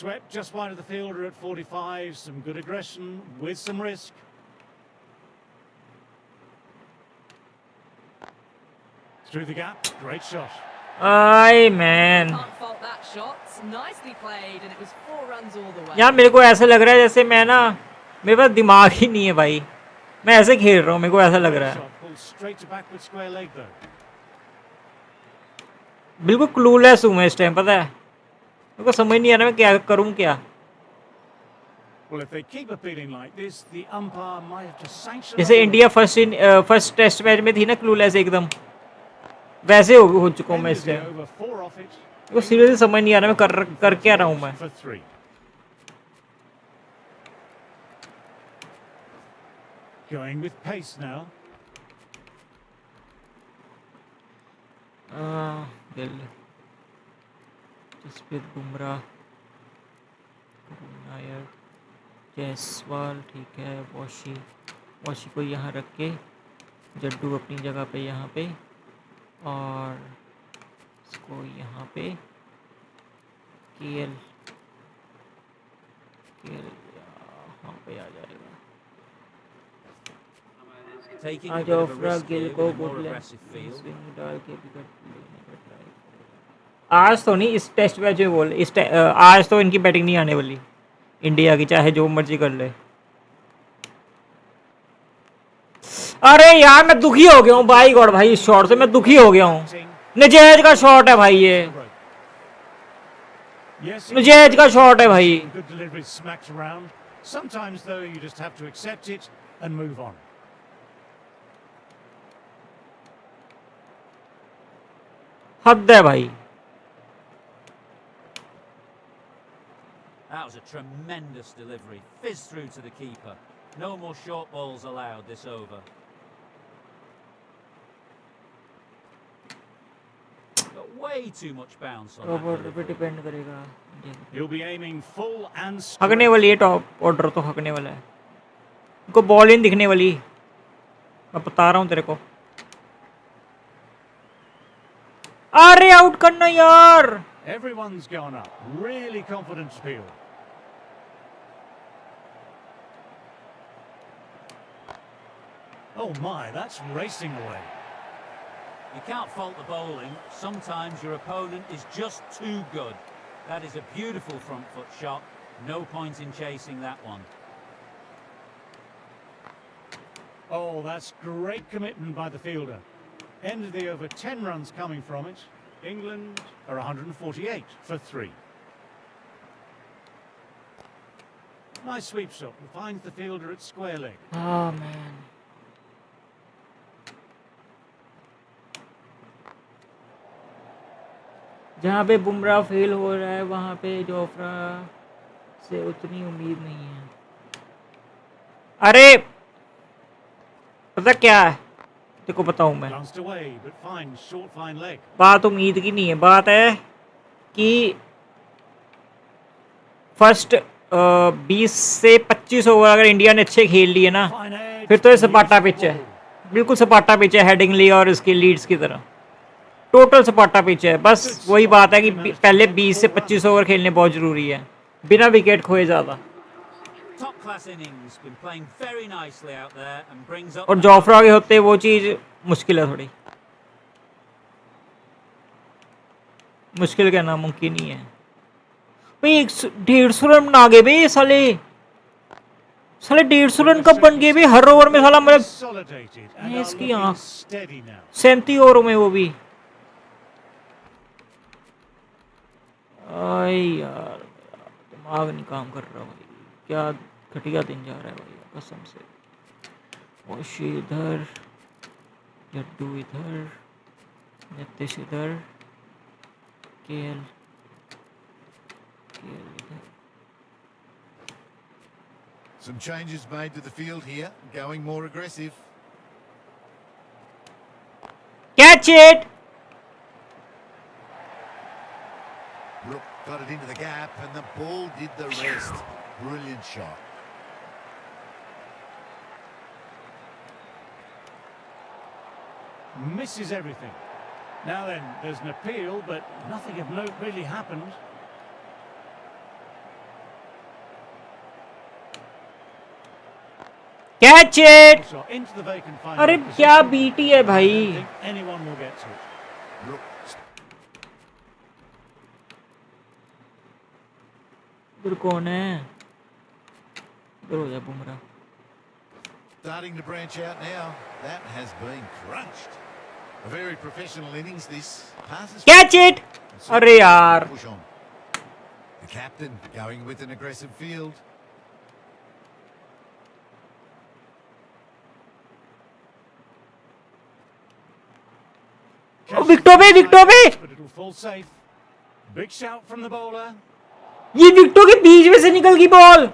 Swept just wide of the fielder at 45. Some good aggression with some risk. Through the gap. Great shot. I man. Can't fault that shot. nicely played, and it was 4 runs all the way. यार मेरे को ऐसा लग रहा है जैसे मैं ना, मेरे पास दिमाग ही नहीं है भाई, मैं ऐसे खेल रहा हूँ, मेरे को ऐसा लग रहा है। Shot pulled straight to backward square leg though. बिल्कुल क्लूलेस हूँ मैं इस टाइम, पता है मेरे को समझ नहीं आ रहा मैं क्या करूँ क्या। Well, if they keep appealing like this, the umpire might have to sanction. जैसे इंडिया फर्स्ट टेस्ट मैच में थी ना क्लूलेस एकदम, वैसे हो चुका हूँ मैं इस टाइम। Over 4 off it. मेरे को सीरियसली समझ नहीं आ रहा मैं कर क्या रहा हूँ मैं। For 3. Going with pace now. Gill, Jasprit Bumrah, Nair, Jaiswal, ठीक है, वॉशी को यहाँ रख के, जड्डू अपनी जगह पे यहाँ पे, और इसको यहाँ पे, केएल यहाँ पे आ जाएगा। Taking आज a bit of a ऑफरा risk Gill here को with a more good aggressive field. Swing डाल के विकेट लेने का ट्राई करेगा। आज तो नहीं, इस टेस्ट मैच में बोल, आज तो इनकी बैटिंग नहीं आने वाली इंडिया की, चाहे जो मर्जी कर ले। अरे यार मैं दुखी हो गया हूँ भाई गॉड भाई, इस शॉट से मैं दुखी हो गया हूँ। नजायज का शॉट है भाई, ये नजायज का शॉट है भाई। Good delivery smacked around. Sometimes though you just have to accept it and move on. हद है भाई। That was a tremendous delivery. Fizzed through to the keeper. No more short balls allowed this over. Got way too much bounce on that over पे delivery. Depend करेगा। He'll be aiming full and हकने straight. वाली है, top order तो हकने वाला है, इनको ball ही नहीं दिखने वाली, मैं बता रहा हूँ तेरे को। अरे आउट करना यार। Everyone's gone up. Really confident field. Oh my, that's racing away. You can't fault the bowling. Sometimes your opponent is just too good. That is a beautiful front foot shot. No point in chasing that one. Oh, that's great commitment by the fielder. End of the over, 10 runs coming from it. England are 148 for 3. Nice sweep shot. Finds the fielder at square leg. Oh man, जहाँ पे Bumrah fail हो रहा है वहाँ पे Jofra से उतनी उम्मीद नहीं है। अरे पता क्या है, तेरे को बताऊँ मैं, Glanced away, but finds short fine leg. बात उम्मीद की नहीं है, बात है कि फर्स्ट 20 से 25 ओवर अगर इंडिया ने अच्छे खेल लिए ना, Fine edge. फिर तो ये सपाटा पिच है, Beautiful बिल्कुल सपाटा पिच है, हेडिंगली और इसकी लीड्स की तरह टोटल सपाटा पिच है। बस वही बात है कि पहले 20 से 25 ओवर खेलने बहुत ज़रूरी है, बिना विकेट खोए ज़्यादा। Top class innings, been playing very nicely out there and brings up. और जोफ्रा के होते वो चीज़ मुश्किल है थोड़ी, मुश्किल क्या नामुमकिन ही है भाई। 150 रन बना गए भाई साले, साले 150 रन कब बन गए भाई हर ओवर में साला, मतलब consolidated and Yes, are की looking आँख। steady now. 37 ओवरों में वो भी। आई यार दिमाग नहीं काम कर रहा भाई, क्या घटिया दिन जा रहा है भाई कसम से। वॉशी इधर, जड्डू इधर, नीतीश इधर, केएल इधर। Some changes made to the field here, going more aggressive. Catch it. Brook got it into the gap and the ball did the rest. Brilliant shot. Misses everything. Now then, there's an appeal, but nothing of note really happened. Catch it. Shot into the vacant final अरे position. क्या BT है I भाई। don't think anyone will get to it. Brook इधर कौन है? इधर हो जा Bumrah. Starting to branch out now. That has been crunched. A very professional innings this. Passes. Catch it. अरे यार Push on. The captain going with an aggressive field. विकेटों पे But it'll fall safe. Big shout from the bowler. ये विकेटों के बीच में से निकल गई ball.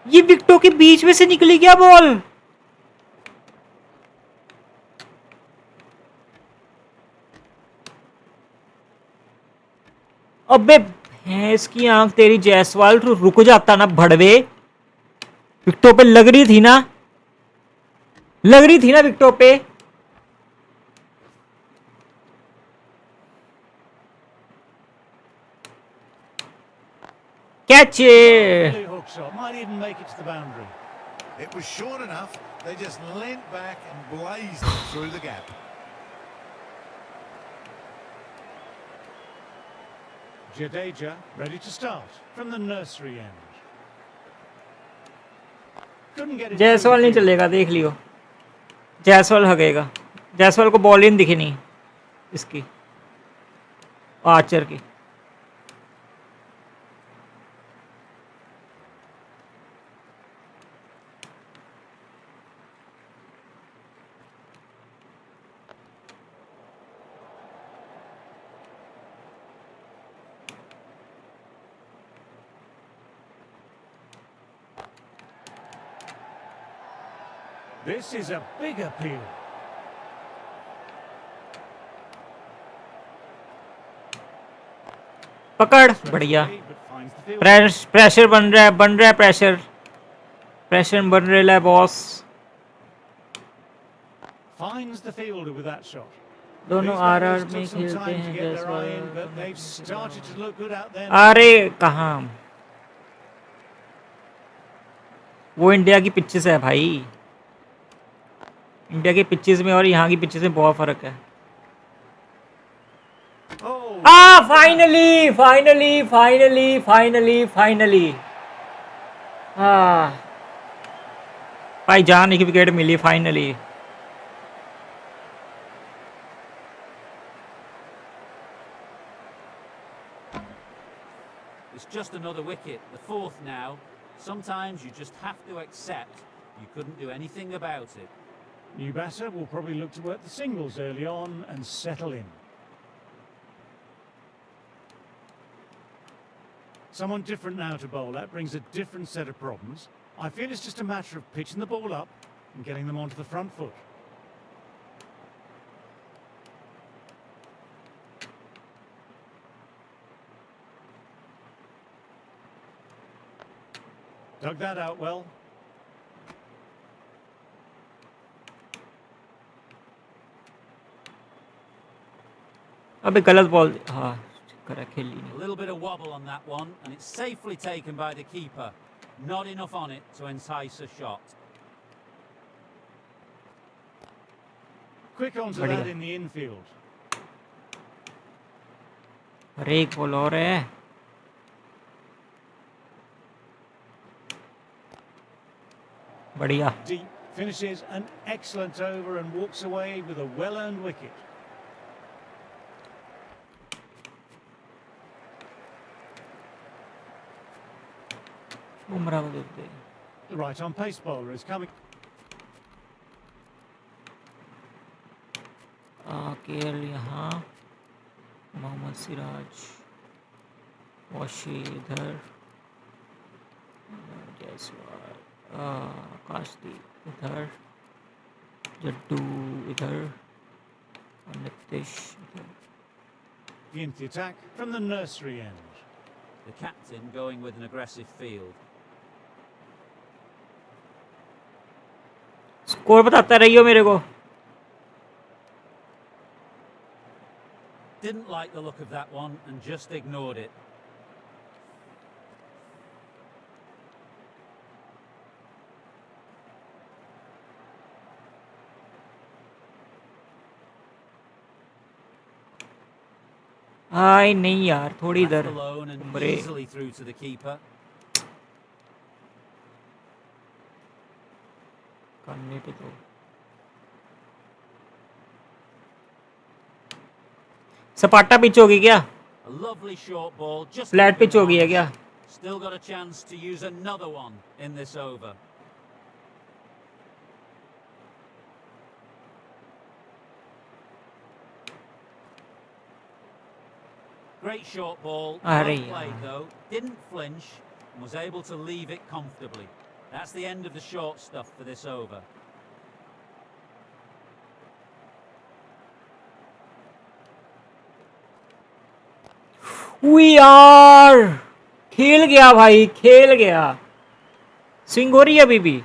ये विकेटों के बीच में से निकली क्या बॉल? अबे भैंस की आंख तेरी जायसवाल, तो रुक जाता ना भड़वे। विकेटों पे लग रही थी ना, लग रही थी ना विकेटों पे। Catch. Lovely hook shot. Might even make it to the boundary. It was short enough. They just leant back and blazed it through the gap. Jadeja ready to start from the nursery end. Couldn't get it. Jaiswal नहीं चलेगा, देख लियो। जायसवाल हगेगा। जायसवाल को ball ही नहीं दिखी नहीं इसकी, Archer की। This is a big appeal. पकड़, बढ़िया। But finds the field. Pressure बन रहा है प्रेशर। प्रेशर बन रहा है boss. Finds the fielder with that shot. दोनों These आरआर batters में took some खेलते time to हैं get their eye in, but Jaiswal. they've started to look good out there. अरे कहाँ, वो इंडिया की पिचेस है भाई। इंडिया की पिचेस में और यहाँ की पिचेस में बहुत फर्क है। Oh, finally finally finally finally finally भाई जान एक विकेट मिली finally. It's just another wicket, the fourth now. Sometimes you just have to accept you couldn't do anything about it. new batter will probably look to work the singles early on and settle in. Someone different now to bowl. That brings a different set of problems. I feel it's just a matter of pitching the ball up and getting them onto the front foot. Dug that out well. अबे गलत ball. हाँ करा, खेल ली A नहीं। little bit of wobble on that one, and it's safely taken by the keeper. Not enough on it to entice a shot. Quick onto बढ़िया। that in the infield. अरे एक ball और है। बढ़िया। Deep, finishes an excellent over and walks away with a well-earned wicket. Bumrah को देते। The right-on pace bowler is coming. KL यहाँ, मोहम्मद सिराज, वशी इधर, जायसवाल, आकाशदीप इधर, जड्डू इधर, नीतीश इधर। Into the attack from the nursery end. The captain going with an aggressive field. Score बताता रहियो मेरे को। Didn't like the look of that one and just ignored it. हाय नहीं यार, थोड़ी Left इधर alone and उम्रे। easily through to the keeper. करने पे तो सपाटा पिच होगी क्या? A lovely short ball, just flat keeping pitch हो them गई है honest. क्या? Still got a chance to use another one in this over. Great short ball, well अरे played यार, though, didn't flinch and was able to leave it comfortably. That's the end of the short stuff for this over. We are खेल गया भाई, खेल गया। Swing हो रही है अभी भी।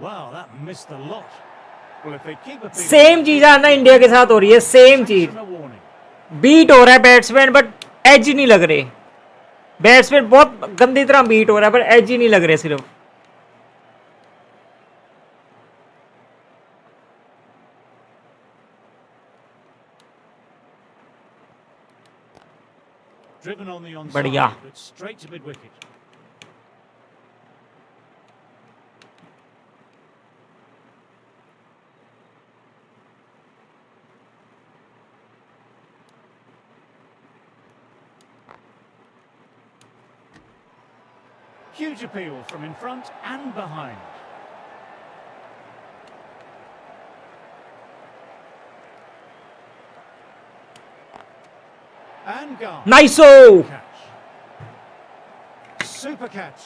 Wow, that missed the lot. Well, if they keep a beat, same चीज है ना इंडिया के साथ हो रही है, सेम चीज। sanction a warning. बीट हो रहा है बैट्समैन, बट एज नहीं लग रहे। बैट्समैन बहुत गंदी तरह बीट हो रहा है, पर एज ही नहीं लग रहे सिर्फ। Driven on the onside, बढ़िया। but straight to mid-wicket. Huge appeal from in front and behind. And gone. नाइसो। Catch. Super catch.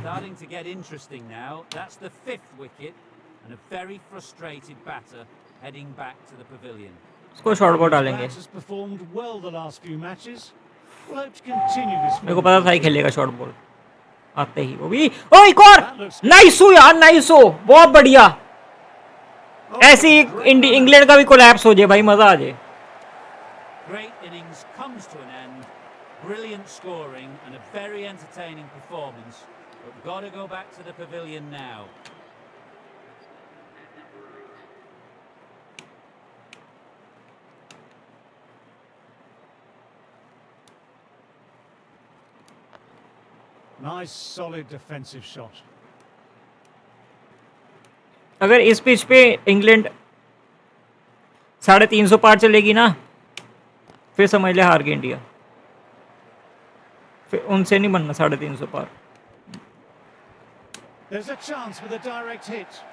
Starting to get interesting now. That's the 5th wicket and a very frustrated batter heading back to the pavilion. इसको short ball डालेंगे। Has performed well the last few matches. We'll hope to continue this. मेरे को पता था ही खेलेगा short ball आते ही वो भी। ओ एक और नाइसो यार, नाइसो, बहुत बढ़िया। ऐसे ही इंग्लैंड का भी कोलैप्स हो जाए भाई, मजा आ जाए। Great innings comes to an end. Brilliant scoring and a very entertaining performance. But we've got to go back to the pavilion now. Nice, solid defensive shot. अगर इस पिच पे इंग्लैंड 350 पार चलेगी ना, फिर समझ ले हार गई इंडिया। फिर उनसे नहीं बनना 350 पार। There's a chance with a direct hit.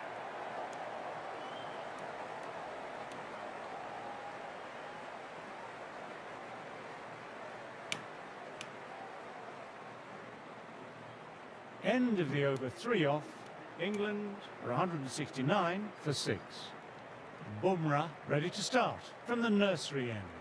End of the over, 3 off. England are 169 for 6. Bumrah ready to start from the nursery end.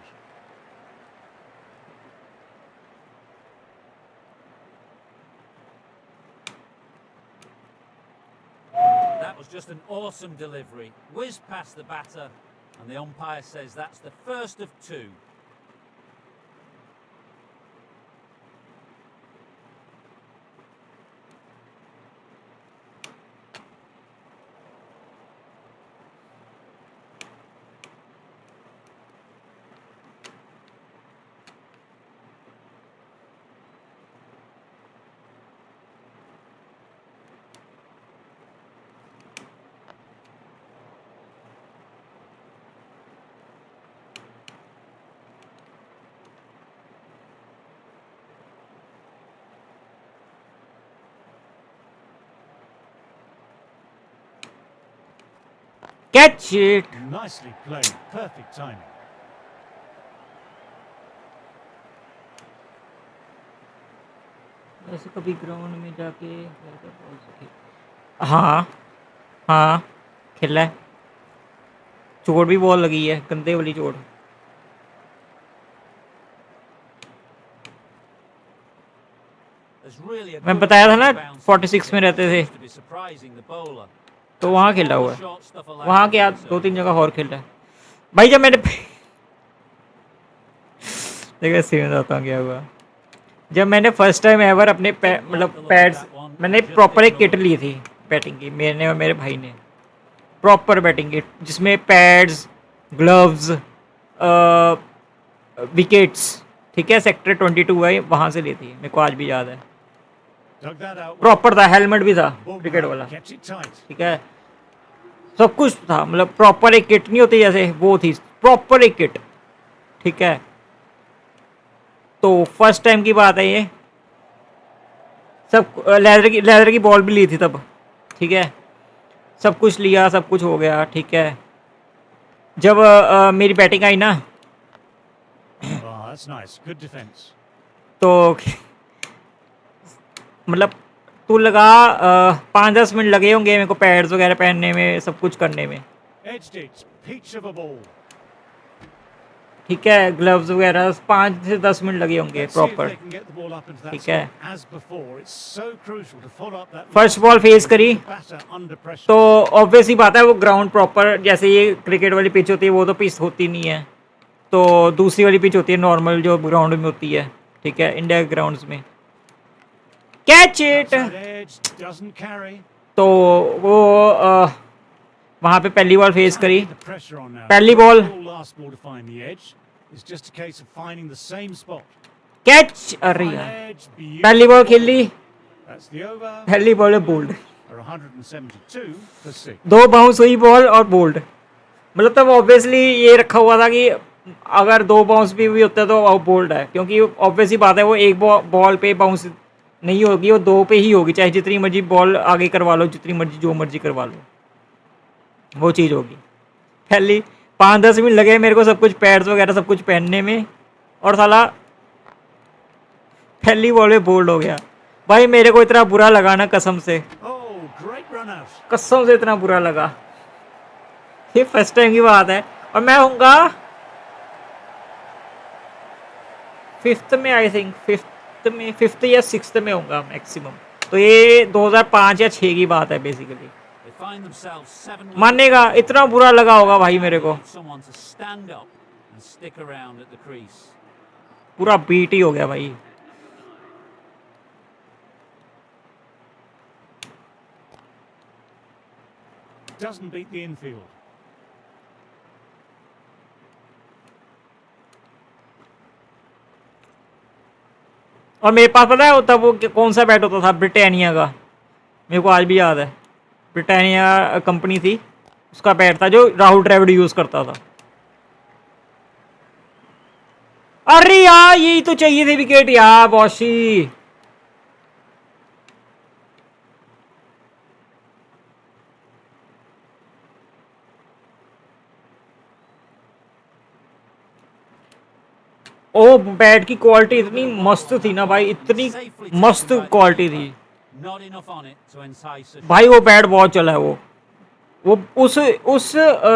That was just an awesome delivery. Whizzed past the batter, and the umpire says that's the first of 2. Catch it. Nicely played, perfect timing. ऐसे कभी ground में जाके बोल सके। हाँ हाँ खेला है, चोट भी बहुत लगी है, गंदे वाली चोट। There's really a मैं good बताया था ना bounce in 46 the में pitch, रहते थे, to be surprising the bowler. तो वहाँ खेला हुआ है, Short stuff allowed वहाँ के from याद the 2-3 circle. जगह और खेला है भाई। जब मैंने देखो सीन बताता हूँ क्या हुआ। जब मैंने फर्स्ट टाइम एवर अपने मतलब पैड्स, मैंने प्रॉपर एक किट ली थी बैटिंग की, मैंने और मेरे भाई ने प्रॉपर बैटिंग किट जिसमें पैड्स, ग्लव्स, विकेट्स, ठीक है, सेक्टर 22 है वहाँ से ली थी, मेरे को आज भी याद है। Dug that out. प्रॉपर था, हेलमेट भी था क्रिकेट वाला, Kept it tight. ठीक है, सब कुछ था, मतलब प्रॉपर एक किट नहीं होती जैसे, वो थी प्रॉपर एक किट, ठीक है। तो फर्स्ट टाइम की बात है ये, सब लेदर की बॉल भी ली थी तब, ठीक है, सब कुछ लिया, सब कुछ हो गया, ठीक है। जब मेरी बैटिंग आई ना, Oh, that's nice. Good defense. तो मतलब तू लगा 5-10 मिनट लगे होंगे मेरे को पैड्स वगैरह पहनने में, सब कुछ करने में, Edged it. Peach of a ball. ठीक है, ग्लव्स वगैरह 5 से 10 मिनट लगे होंगे Let's see if proper, they can get the ball up into that ठीक है। spot. As before, it's so crucial to follow up that. First ball face करी, Batter under pressure. तो ऑब्वियस ही बात है वो ग्राउंड प्रॉपर जैसे ये cricket वाली पिच होती है वो तो पिच होती नहीं है, तो दूसरी वाली पिच होती है नॉर्मल जो ग्राउंड में होती है, ठीक है, इंडिया ग्राउंड्स में। Catch it, Outside edge doesn't carry. तो वो वहाँ पे पहली बॉल फेस करी, The pressure on now. पहली ball Last ball to find the edge. It's just a case of finding the same spot. Catch, अरे Fine यार edge, beautiful. पहली बॉल खेल ली, That's the over. पहली बॉल में bold, For 172 for 6. 2 bounce हुई ball और bold, मतलब तब ऑब्वियसली ये रखा हुआ था कि अगर 2 बाउंस भी होता है तो बोल्ड है, क्योंकि ऑब्वियस ही बात है वो एक बॉल पे बाउंस नहीं होगी, वो 2 पे ही होगी, चाहे जितनी मर्जी बॉल आगे करवा लो, जितनी मर्जी जो मर्जी करवा लो, वो चीज़ होगी। पहली 5-10 मिनट लगे मेरे को सब कुछ पैड्स वगैरह सब कुछ पहनने में, और साला पहली बॉल में बोल्ड हो गया भाई। मेरे को इतना बुरा लगा ना, कसम से, Oh, great run out. कसम से इतना बुरा लगा। ये फर्स्ट टाइम की बात है, और मैं होऊंगा 5th में, आई थिंक 5th या 6th में होऊंगा मैक्सिमम, तो ये 2005 या 6 की बात है बेसिकली। They find themselves 7 मानेगा इतना बुरा लगा होगा भाई मेरे को, someone to stand up and stick around at the crease. पूरा बीट ही हो गया भाई। Doesn't beat the infield. और मेरे पास पता है होता वो कौन सा बैट होता था, ब्रिटानिया का, मेरे को आज भी याद है, ब्रिटानिया कंपनी थी, उसका बैट था जो राहुल द्रविड़ यूज करता था। अरे यार यही तो चाहिए थी विकेट यार, बॉशी। ओ बैट की क्वालिटी इतनी मस्त थी ना भाई, इतनी मस्त क्वालिटी थी Not enough on it to entice a भाई, वो बैट बहुत चला है, वो उस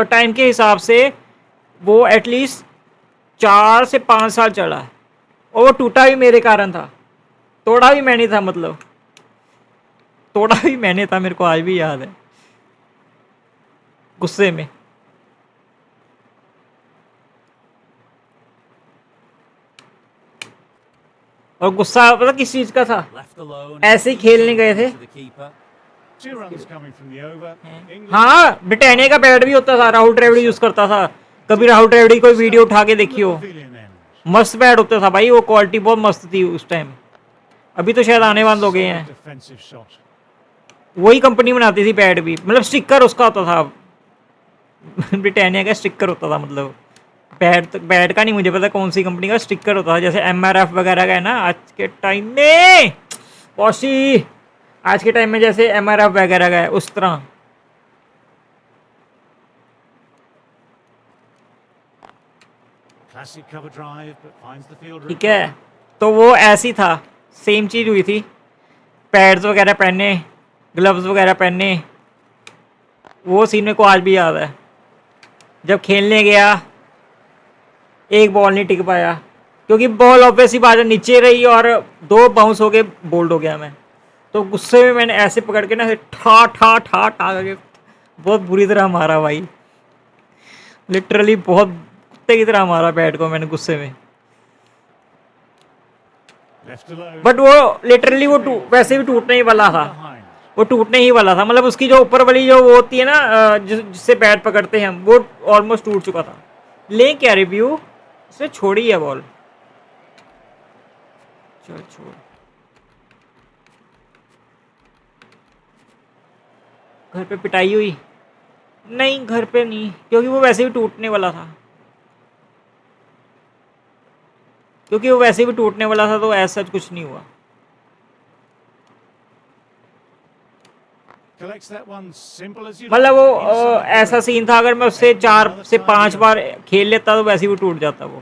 टाइम के हिसाब से वो एटलीस्ट 4 से 5 साल चला है, और वो टूटा भी मेरे कारण था, तोड़ा भी मैंने था, मतलब तोड़ा भी मैंने था, मेरे को आज भी याद है, गुस्से में। और गुस्सा पता किस चीज का था, left alone. ऐसे ही खेलने गए थे। To the keeper. 2 runs coming from the over. England हाँ, ब्रिटानिया का बैट भी होता था, राहुल द्रविड़ यूज करता था, कभी राहुल द्रविड़ की कोई वीडियो उठा के देखियो, pavilion end. मस्त बैट होता था भाई, वो क्वालिटी बहुत मस्त थी उस टाइम, अभी तो शायद आने बंद हो गए हैं। Defensive shot. वही कंपनी बनाती थी बैट भी, मतलब स्टिकर उसका होता था ब्रिटानिया का स्टिकर होता था, मतलब बैट का नहीं मुझे पता कौन सी कंपनी का स्टिकर होता था, जैसे MRF वगैरह का है ना आज के टाइम में, पॉसी आज के टाइम में जैसे MRF वगैरह का है उस तरह। Classic cover drive, but finds the fielder. ठीक है, तो वो ऐसी था, सेम चीज़ हुई थी, पैड्स वगैरह पहने, ग्लव्स वगैरह पहने, वो सीन मेरे को आज भी याद है। जब खेलने गया एक बॉल नहीं टिक पाया, क्योंकि बॉल ऑब्वियसली बात नीचे रही और 2 बाउंस हो गए, बोल्ड हो गया मैं। तो गुस्से में मैंने ऐसे पकड़ के ना ऐसे ठा ठा ठा ठा करके बहुत बुरी तरह मारा भाई, लिटरली बहुत कुत्ते की तरह मारा बैट को मैंने गुस्से में। बट वो लिटरली वो वैसे भी टूटने ही वाला था, वो टूटने ही वाला था। मतलब उसकी जो ऊपर वाली जो वो होती है ना जिससे बैट पकड़ते हैं हम, वो ऑलमोस्ट टूट चुका था। ले क्या रिव्यू, इसने छोड़ी है बॉल, चल छोड़। घर पे पिटाई हुई? नहीं घर पे नहीं, क्योंकि वो वैसे भी टूटने वाला था, क्योंकि वो वैसे भी टूटने वाला था, तो ऐसा कुछ नहीं हुआ। मतलब वो ऐसा सीन था, अगर मैं उससे 4 से 5 बार खेल लेता तो वैसे भी टूट जाता वो,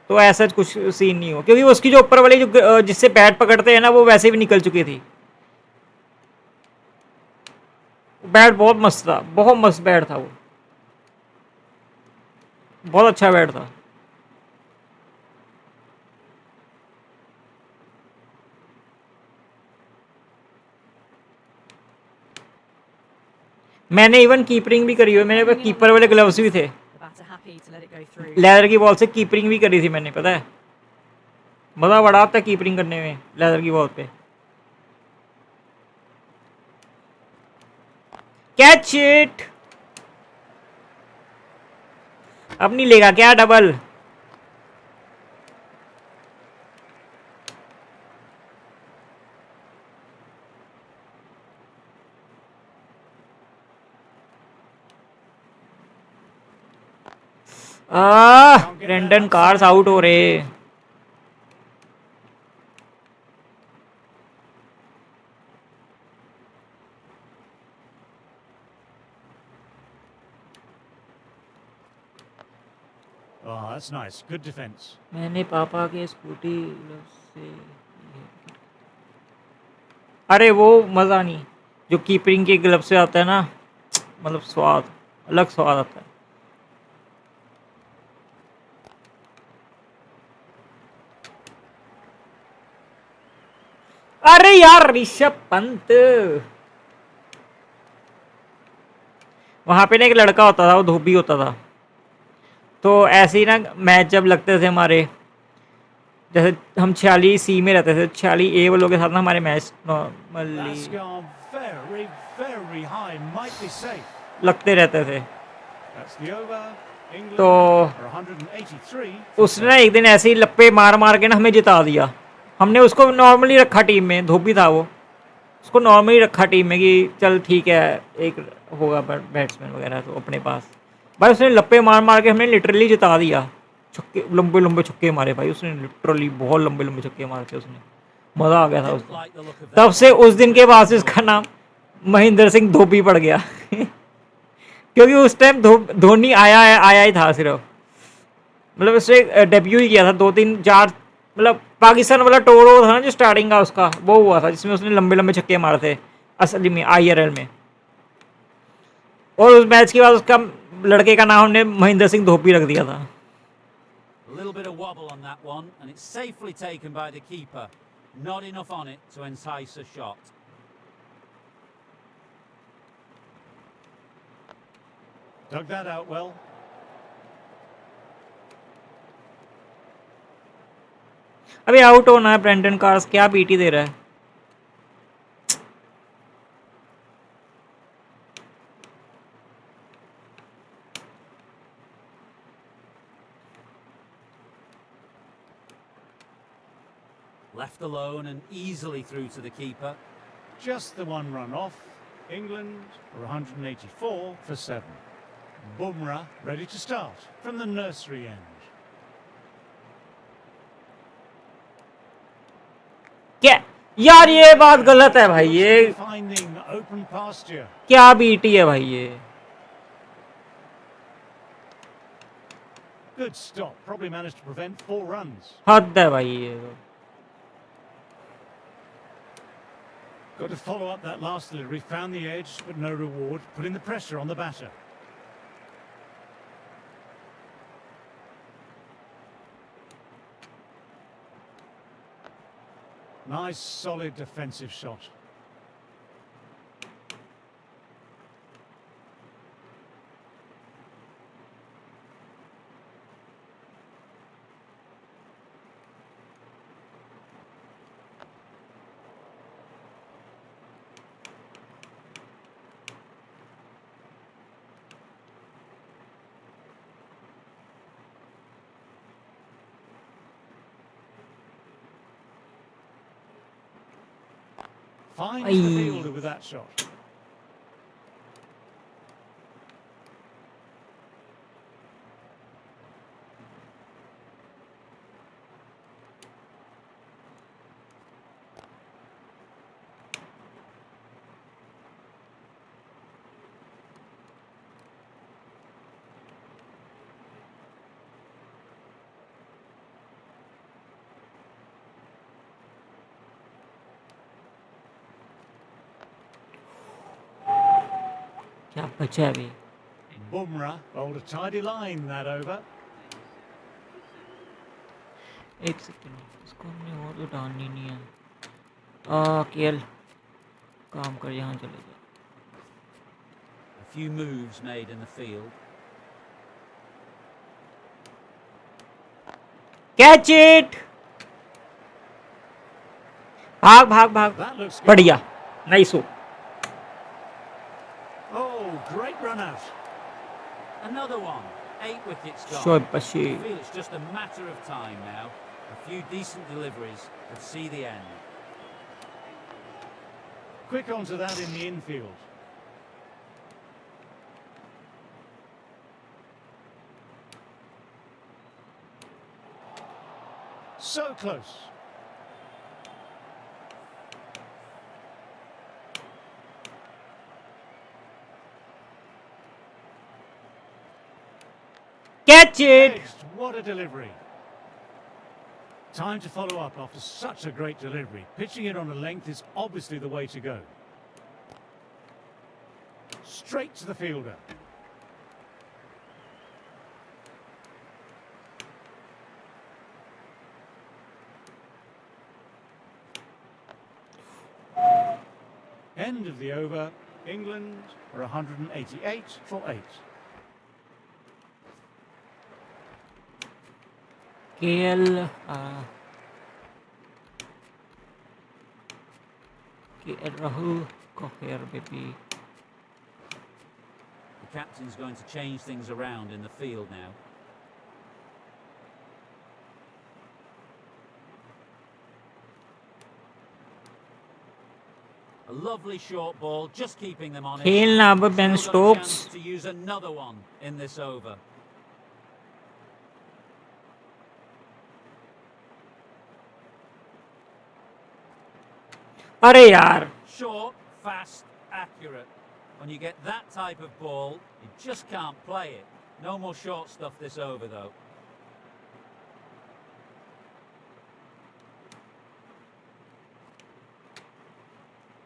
तो ऐसा कुछ सीन नहीं हुआ। क्योंकि उसकी जो ऊपर वाली जो जिससे बैट पकड़ते हैं ना, वो वैसे भी निकल चुकी थी। बैट बहुत मस्त था, बहुत मस्त बैट था वो, बहुत अच्छा बैट था। मैंने इवन कीपरिंग भी करी हुई, मेरे पास कीपर वाले ग्लव्स भी थे, लेदर की बॉल से कीपरिंग भी करी थी मैंने, पता है मज़ा बड़ा आता है कीपरिंग करने में लेदर की बॉल पे। कैच इट, अब नहीं लेगा क्या डबल? ब्रेंडन कार्स आउट हो रहे। Oh, that's nice. Good defense. मैंने पापा के स्कूटी से, अरे वो मज़ा नहीं जो कीपरिंग के ग्लव से आता है ना, मतलब स्वाद, अलग स्वाद आता है। अरे यार ऋषभ पंत, वहां पे ना एक लड़का होता था, वो धोबी होता था। तो ऐसे ही ना मैच जब लगते थे हमारे, जैसे हम 46C में रहते थे, 46A वालों के साथ ना हमारे match normally That's gone very, very high. Might be safe. लगते रहते थे। That's the over. England तो are 183. उसने ना एक दिन ऐसे ही लप्पे मार मार के ना हमें जिता दिया। हमने उसको नॉर्मली रखा टीम में, धोबी था वो, उसको नॉर्मली रखा टीम में कि चल ठीक है एक होगा बैट्समैन वगैरह तो अपने पास। भाई उसने लप्पे मार मार के हमें लिटरली जिता दिया, छक्के लंबे लंबे छक्के मारे भाई उसने, लिटरली बहुत लंबे लंबे छक्के मारे थे उसने, मज़ा आ गया था उसको। तब से उस दिन के बाद से उसका नाम महेंद्र सिंह धोबी पड़ गया क्योंकि उस टाइम धोनी आया ही था सिर्फ, मतलब उसने डेब्यू ही किया था 2-3-4, मतलब पाकिस्तान वाला टोर था ना जो स्टार्टिंग का उसका, वो हुआ था जिसमें उसने लंबे लंबे छक्के मारे थे असली में IRL में। और उस मैच के बाद उसका लड़के का नाम हमने महेंद्र सिंह धोबी रख दिया था। A little bit of wobble on that one, and it's safely taken by the keeper. Not enough on it to entice a shot. Dug that out well. अभी आउट होना है ब्रेंडन कार्स, क्या बीटी दे रहा है। Left alone and easily through to the keeper. Just the one run off. England are 184 for 7. Bumrah ready to start from the nursery end. क्या यार, ये बात गलत है भाई, ये Finding open pasture. क्या बीटी है भाई ये। Good stop. Probably managed to prevent 4 runs. हद है भाई ये। Got to follow up that last delivery. Found the edge, but no reward. Putting the pressure on the batter. Nice, solid defensive shot. Finds the Aye. fielder with that shot. क्या बचा है अभी? Bumrah bowled a tidy line that over. एक second, इसको हमने और तो डालनी नहीं है। केएल काम कर, यहाँ चले जा। A few moves made in the field. Catch it, भाग भाग भाग, That looks good. बढ़िया, नाइस हो। Oh, great run out. Another one. 8 wickets gone. शाबाशी। I feel it's just a matter of time now. A few decent deliveries could see the end. Quick onto that in the infield. So close. Catch it. Next, what a delivery. Time to follow up after such a great delivery. Pitching it on a length is obviously the way to go. Straight to the fielder. End of the over. England are 188 for 8. KL Rahul Coher baby. The captain's going to change things around in the field now. A lovely short ball, just keeping them honest. खेलना अब Ben Still got a Stokes. chance to use another one in this over. अरे यार, Short, fast, accurate. When you get that type of ball, you just can't play it. No more short stuff this over, though.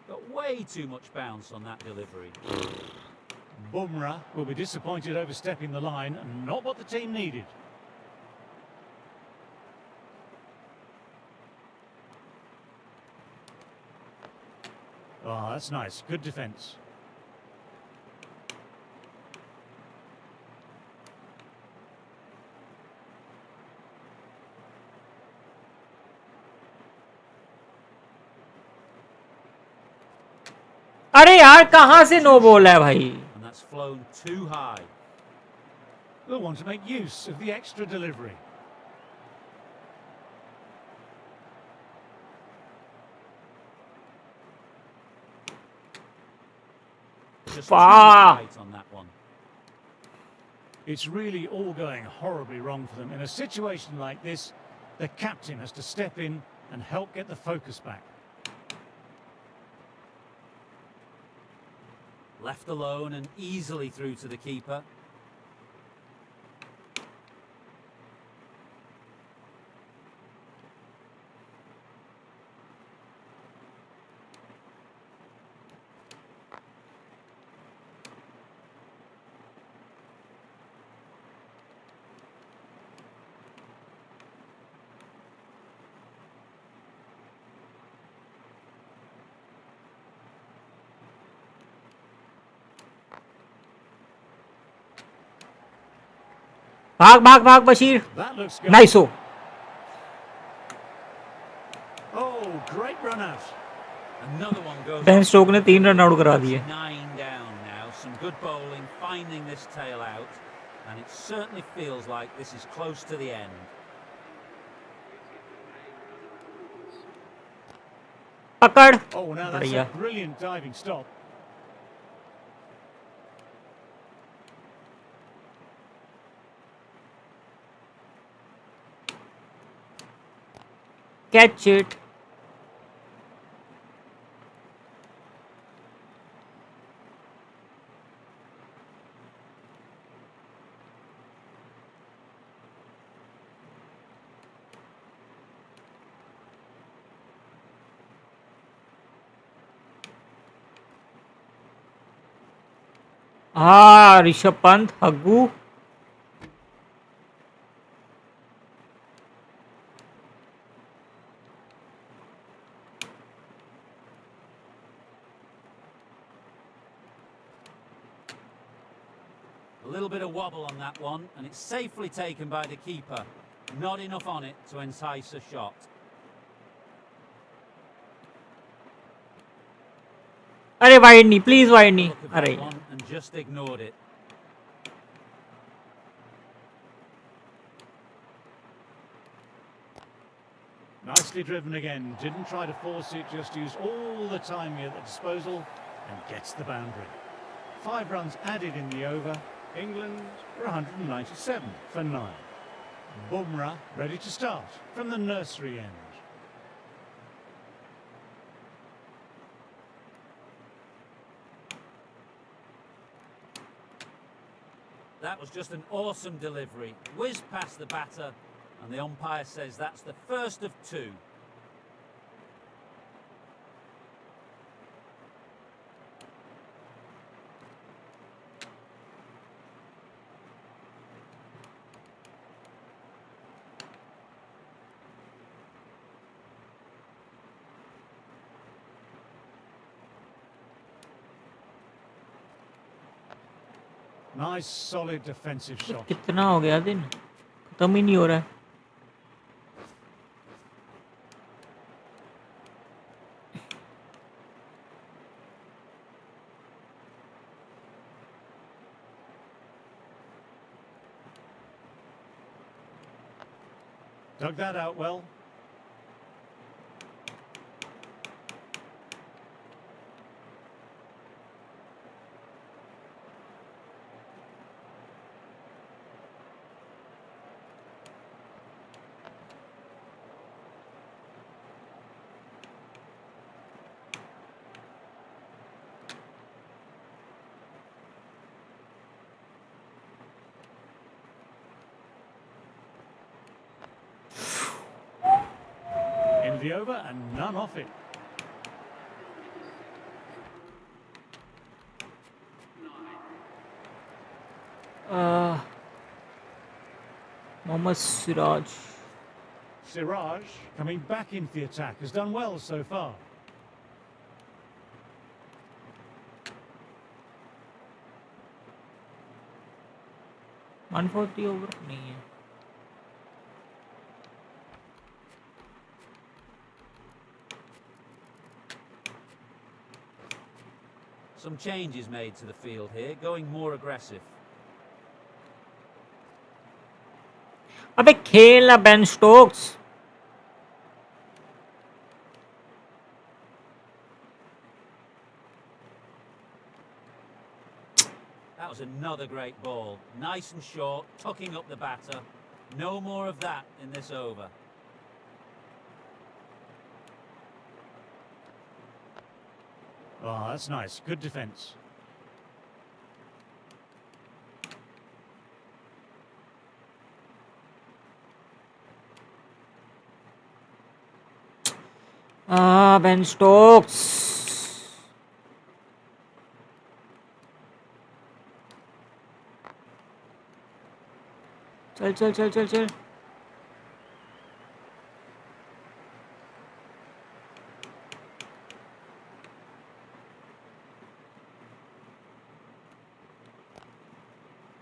Got way too much bounce on that delivery. Bumrah will be disappointed overstepping the line, and not what the team needed. Oh, that's nice. Good defence. अरे यार कहां से no ball है भाई? And that's flown too high. They'll want to make use of the extra delivery. Just too Far. tight on that one. It's really all going horribly wrong for them. In a situation like this, the captain has to step in and help get the focus back. Left alone and easily through to the keeper. भाग भाग भाग Bashir. That looks good. Nice. Oh. Oh, great run out. Another one goes. Ben off Stokes ने the 3 run out करा It's दिए. 9 down now. Some good bowling, finding this tail out, and it certainly feels like this is close to the end. पकड़. Oh, now that's बढ़िया. a brilliant diving stop. Catch it. हाँ ऋषभ पंत हग्गू. A little bit of wobble on that one, and it's safely taken by the keeper. Not enough on it to entice a shot. अरे wide नहीं, please wide नहीं. Look at अरे that one and just ignored it. Nicely driven again. Didn't try to force it, just used all the time at the disposal and gets the boundary. 5 runs added in the over. England were 197 for 9. Bumrah ready to start from the nursery end. That was just an awesome delivery. Whizzed past the batter, and the umpire says that's the first of 2. Nice solid defensive shot. कितना हो गया दिन, खत्म ही नहीं हो रहा है. Dug that out well. The over and none off it. MohammedSiraj. Siraj, coming back into the attack, has done well so far. One forty over नहीं है. Some changes made to the field here, going more aggressive. अबे खेल ना Ben Stokes. That was another great ball. Nice and short, tucking up the batter. No more of that in this over. Oh, that's nice. Good defence. Ben Stokes. चल चल चल चल चल.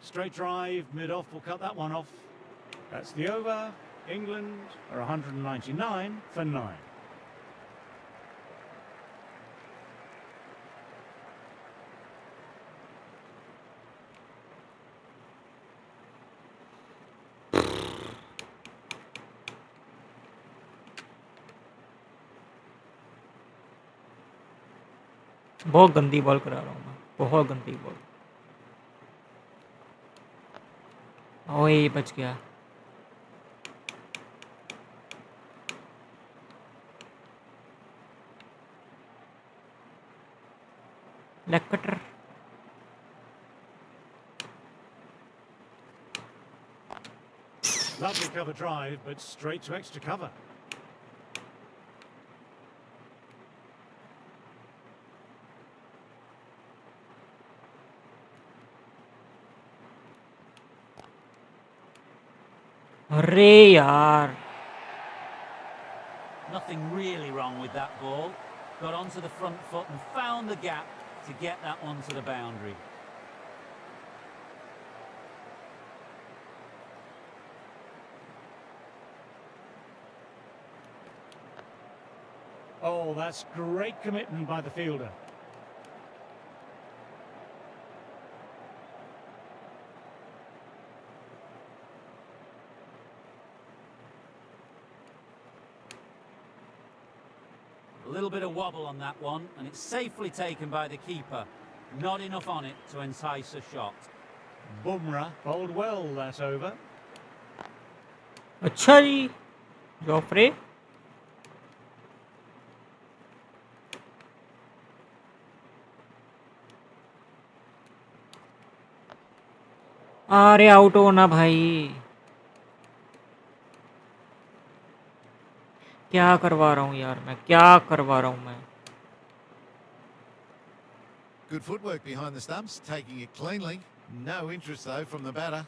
Straight drive, mid-off will cut that one off. That's the over. England are 199 for 9. बहुत गंदी ball करा रहा हूँ मैं, बहुत गंदी बॉल। ओए बच गया। Leg cutter. Lovely cover drive, but straight to extra cover. अरे यार, Nothing really wrong with that ball. Got onto the front foot and found the gap to get that one to the boundary. Oh, that's great commitment by the fielder. A little bit of wobble on that one, and it's safely taken by the keeper. Not enough on it to entice a shot. Bumrah bowled well that over. अच्छा जी, Geoffrey. अरे out हो ना भाई, क्या करवा रहा हूँ यार मैं, क्या करवा रहा हूँ मैं। Good footwork behind the stumps, taking it cleanly. No interest though from the batter.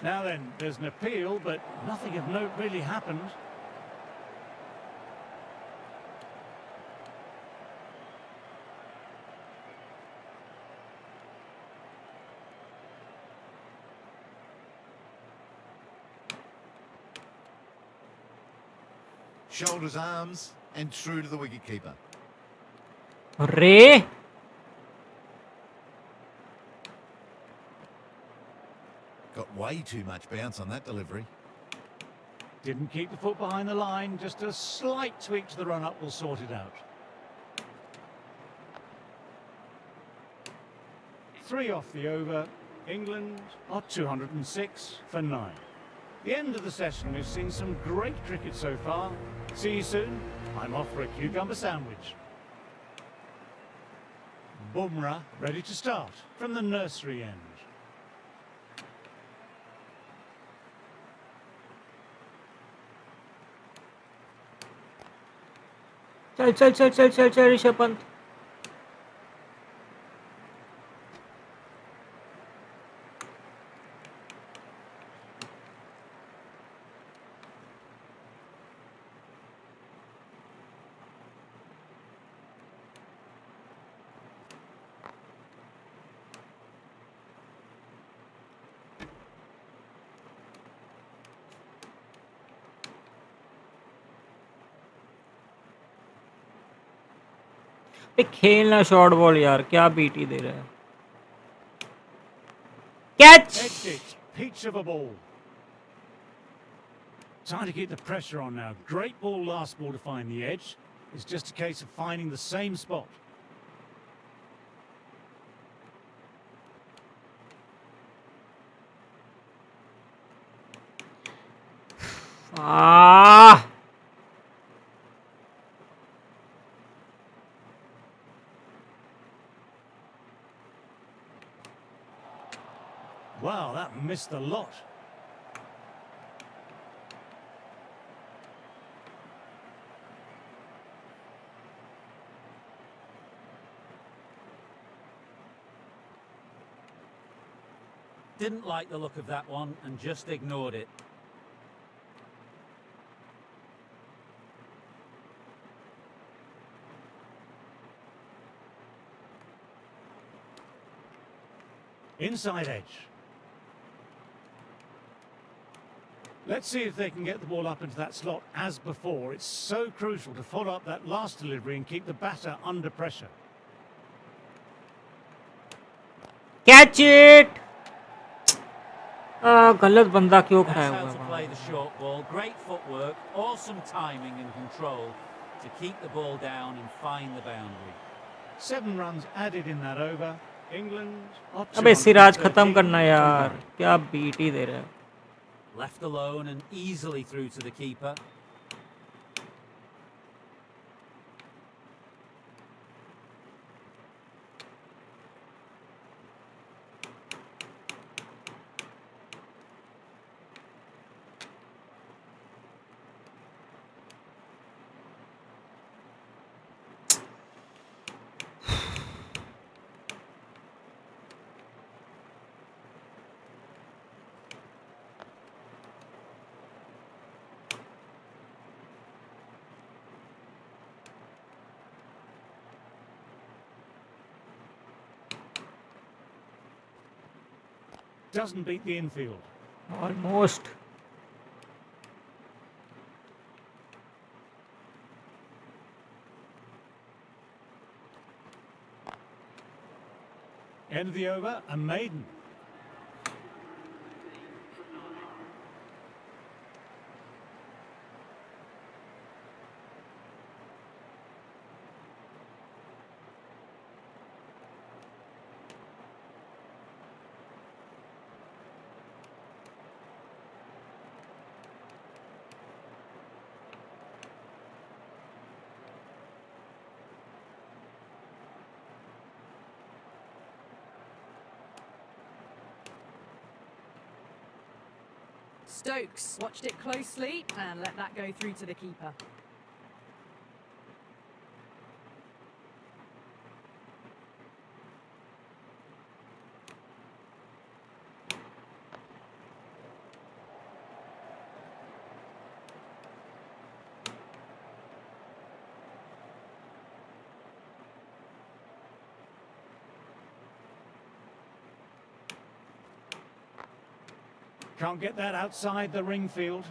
Now then, there's an appeal, but nothing of note really happened. Shoulders, arms, and true to the wicketkeeper. अरे Got way too much bounce on that delivery. Didn't keep the foot behind the line, just a slight tweak to the run-up will sort it out. 3 off the over. England are 206 for 9. The end of the session, we've seen some great cricket so far. See you soon. I'm off for a cucumber sandwich. Bumrah ready to start from the nursery end. चल चल चल चल चल चल ऋषभ पंत। खेलना short ball यार, क्या BT दे रहा है। Catch. Edged it, peach of a ball. Time to keep the pressure on now. Great ball last ball to find the edge. It's just a case of finding the same spot. Ah! Wow, that missed the lot. Didn't like the look of that one and just ignored it. Inside edge. Let's see if they can get the ball up into that slot as before. It's so crucial to follow up that last delivery and keep the batter under pressure. Catch it! गलत बंदा क्यों That's खड़ा how हुआ to है play the short ball. Great footwork, awesome timing and control to keep the ball down and find the boundary. 7 runs added in that over. England are अबे सिराज 213 खत्म करना to यार, none. क्या beat ही दे रहा है. Left alone and easily through to the keeper. Doesn't beat the infield. Almost. End of the over, a maiden. Stokes watched it closely and let that go through to the keeper. Can't get that outside the ring field.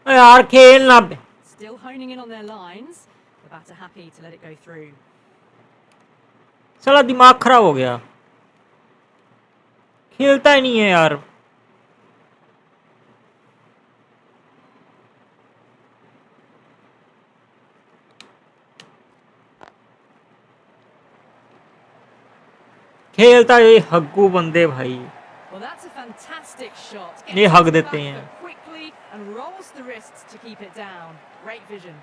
यार खेलना. Still honing in on their lines. The batter happy to let it go through. साला दिमाग खराब हो गया. खेलता ही नहीं है यार. खेलता ये हग्गू बंदे भाई. Well, that's a fantastic shot. ये Gets हग off the देते back हैं. foot quickly and rolls the wrists to keep it down. Great vision.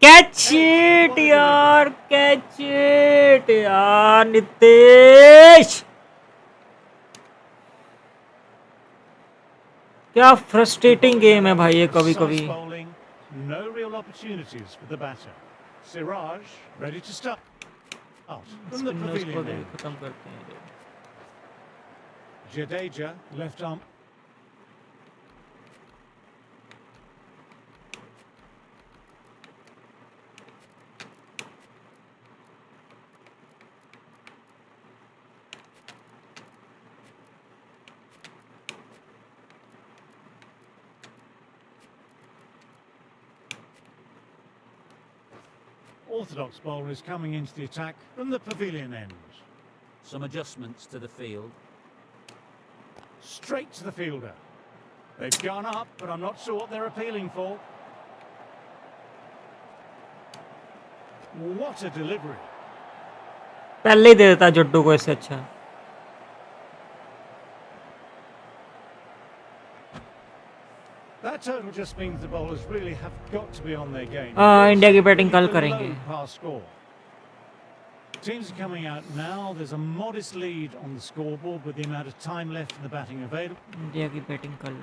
Catch it यार, कैच इट यार नितेश. क्या फ्रस्ट्रेटिंग गेम है भाई ये कभी कभी. Precise bowling, no real opportunities for the batter. Siraj ready to start. Out from the spinners को pavilion भी end. खत्म करते हैं. Jadeja left arm. orthodox bowler is coming into the attack from the pavilion end. Some adjustments to the field. Straight to the fielder. They've gone up, but I'm not sure what they're appealing for. What a delivery. पहले ही दे देता जड्डू को इससे अच्छा. That total just means the bowlers really have got to be on their game. India की batting कल करेंगे. Low pass score. Teams are coming out now. There's a modest lead on the scoreboard with the amount of time left in the batting available. India की batting कल.